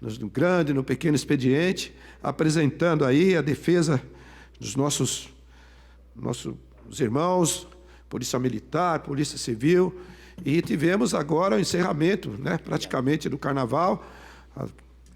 Speaker 15: no grande, no pequeno expediente, apresentando aí a defesa dos nossos irmãos, Polícia Militar, Polícia Civil, e tivemos agora o encerramento, né, praticamente do Carnaval, a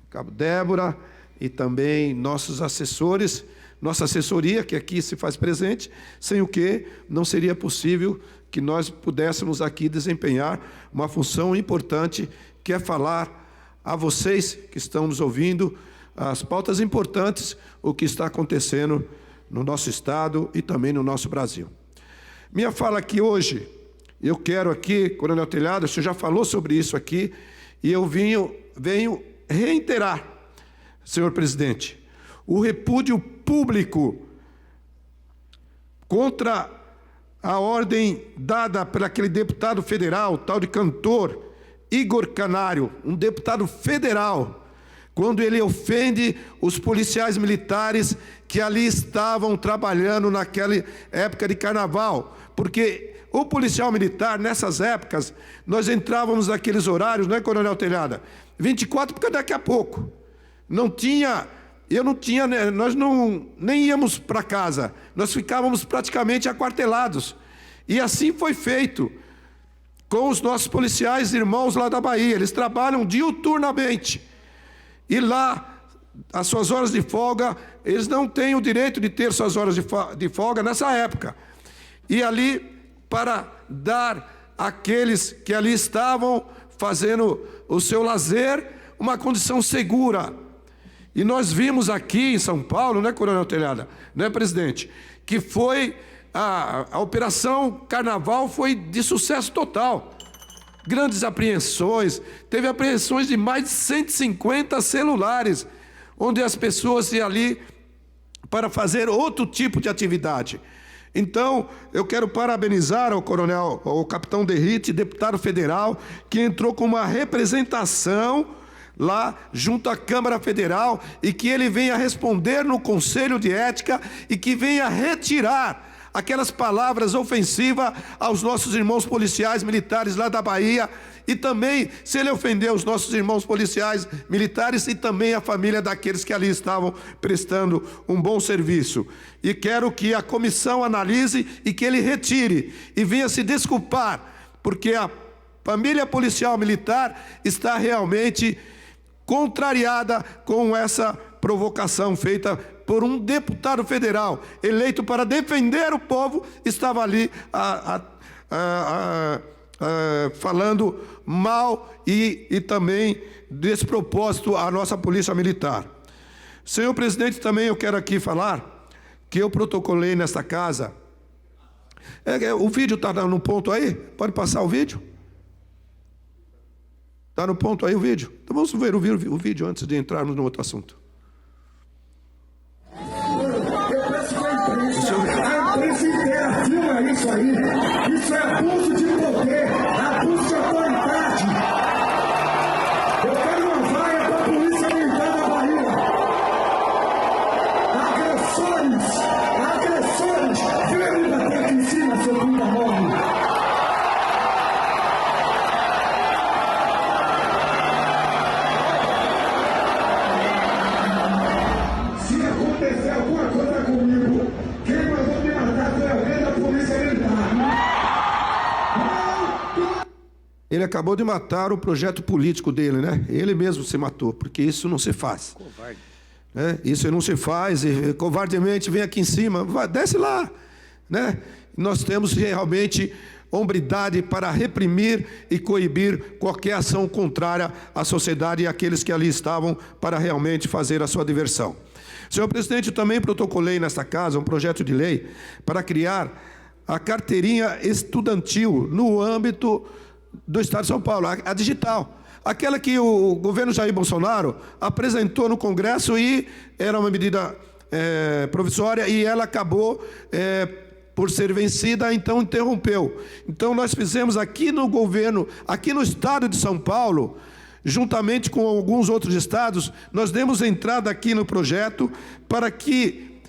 Speaker 15: Cabo Débora e também nossos assessores, nossa assessoria, que aqui se faz presente, sem o que não seria possível que nós pudéssemos aqui desempenhar uma função importante, que é falar a vocês que estão nos ouvindo as pautas importantes, o que está acontecendo no nosso Estado e também no nosso Brasil. Minha fala aqui hoje, eu quero aqui, Coronel Telhada, o senhor já falou sobre isso aqui, e eu venho reiterar, senhor presidente, o repúdio público contra a ordem dada por aquele deputado federal, tal de cantor, Igor Canário, um deputado federal, quando ele ofende os policiais militares que ali estavam trabalhando naquela época de carnaval, porque o policial militar, nessas épocas, nós entrávamos naqueles horários, não é, Coronel Telhada? 24, porque daqui a pouco. Nós nem íamos para casa, nós ficávamos praticamente aquartelados. E assim foi feito com os nossos policiais irmãos lá da Bahia, eles trabalham diuturnamente. E lá, as suas horas de folga, eles não têm o direito de ter suas horas de folga nessa época. E ali, para dar àqueles que ali estavam fazendo o seu lazer, uma condição segura. E nós vimos aqui em São Paulo, né, Coronel Telhada, né, presidente, que foi a Operação Carnaval foi de sucesso total. Grandes apreensões, teve apreensões de mais de 150 celulares, onde as pessoas iam ali para fazer outro tipo de atividade. Então, eu quero parabenizar o capitão Derrite, deputado federal, que entrou com uma representação lá junto à Câmara Federal e que ele venha responder no Conselho de Ética e que venha retirar aquelas palavras ofensivas aos nossos irmãos policiais militares lá da Bahia e também, se ele ofendeu os nossos irmãos policiais militares e também a família daqueles que ali estavam prestando um bom serviço. E quero que a comissão analise e que ele retire e venha se desculpar, porque a família policial militar está realmente contrariada com essa provocação feita por um deputado federal eleito para defender o povo, estava ali falando mal e também despropósito à nossa polícia militar. Senhor presidente, também eu quero aqui falar que eu protocolei nesta casa. O vídeo está no ponto aí? Pode passar o vídeo? Está no ponto aí o vídeo? Então vamos ver o vídeo antes de entrarmos no outro assunto.
Speaker 16: A imprensa inteira filma isso aí. Isso é abuso de poder, abuso de autoridade. Eu quero uma vaia para a Polícia Militar da Bahia. Agressores, venham me bater aqui em cima, seu puta mole. Se acontecer alguma coisa comigo, quem mandou me matar foi alguém da Polícia Militar.
Speaker 15: Ele acabou de matar o projeto político dele, né? Ele mesmo se matou, porque isso não se faz. Covarde. Isso não se faz, e covardemente vem aqui em cima, desce lá, né? Nós temos realmente hombridade para reprimir e coibir qualquer ação contrária à sociedade e àqueles que ali estavam para realmente fazer a sua diversão. Senhor presidente, eu também protocolei nesta casa um projeto de lei para criar a carteirinha estudantil no âmbito do Estado de São Paulo, a digital. Aquela que o governo Jair Bolsonaro apresentou no Congresso e era uma medida provisória e ela acabou por ser vencida, então interrompeu. Então nós fizemos aqui no governo, aqui no estado de São Paulo, juntamente com alguns outros estados, nós demos entrada aqui no projeto para que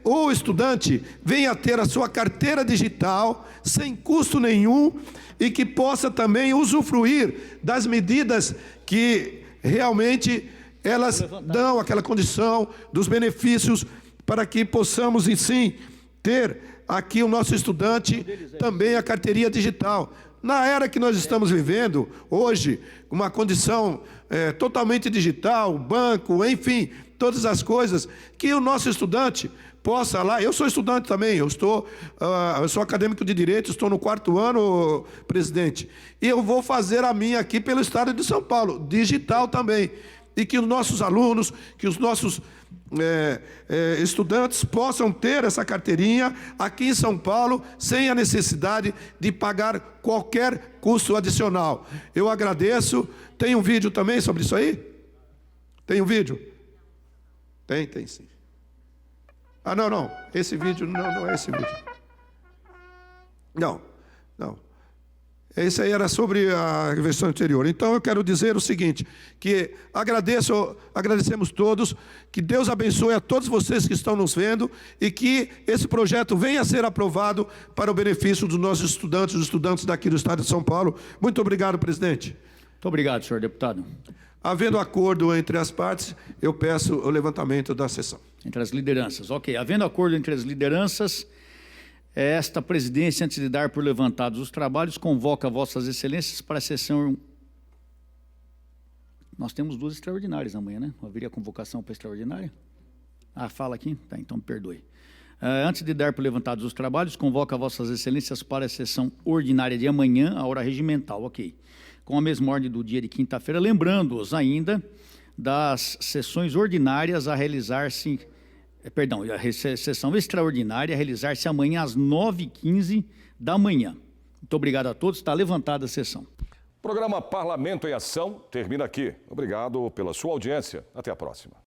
Speaker 15: o estudante venha a ter a sua carteira digital sem custo nenhum e que possa também usufruir das medidas que realmente elas dão aquela condição dos benefícios para que possamos, sim, ter aqui o nosso estudante também a carteirinha digital. Na era que nós estamos vivendo, hoje, uma condição totalmente digital, banco, enfim, todas as coisas, que o nosso estudante possa lá... Eu sou estudante também, eu sou acadêmico de Direito, estou no 4º ano, presidente, e eu vou fazer a minha aqui pelo estado de São Paulo, digital também, e que os nossos alunos, que os nossos estudantes possam ter essa carteirinha aqui em São Paulo, sem a necessidade de pagar qualquer custo adicional. Eu agradeço. Tem um vídeo também sobre isso aí? Tem um vídeo? Tem sim. Ah, não. Esse vídeo, não é esse vídeo. Não. Esse aí era sobre a versão anterior. Então, eu quero dizer o seguinte, que agradecemos todos, que Deus abençoe a todos vocês que estão nos vendo e que esse projeto venha a ser aprovado para o benefício dos nossos estudantes, os estudantes daqui do estado de São Paulo. Muito obrigado, presidente.
Speaker 2: Muito obrigado, senhor deputado.
Speaker 15: Havendo acordo entre as partes, eu peço o levantamento da sessão.
Speaker 2: Entre as lideranças, ok. Havendo acordo entre as lideranças, esta presidência, antes de dar por levantados os trabalhos, convoca vossas excelências para a sessão... Nós temos 2 extraordinárias amanhã, né? Haveria convocação para a extraordinária? Ah, fala aqui? Tá, então perdoe. Antes de dar por levantados os trabalhos, convoca vossas excelências para a sessão ordinária de amanhã, a hora regimental, ok. Com a mesma ordem do dia de quinta-feira, lembrando-os ainda das sessões ordinárias a realizar-se... Perdão, a sessão extraordinária a realizar-se amanhã às 9h15 da manhã. Muito obrigado a todos, está levantada a sessão.
Speaker 1: O programa Parlamento em Ação termina aqui. Obrigado pela sua audiência. Até a próxima.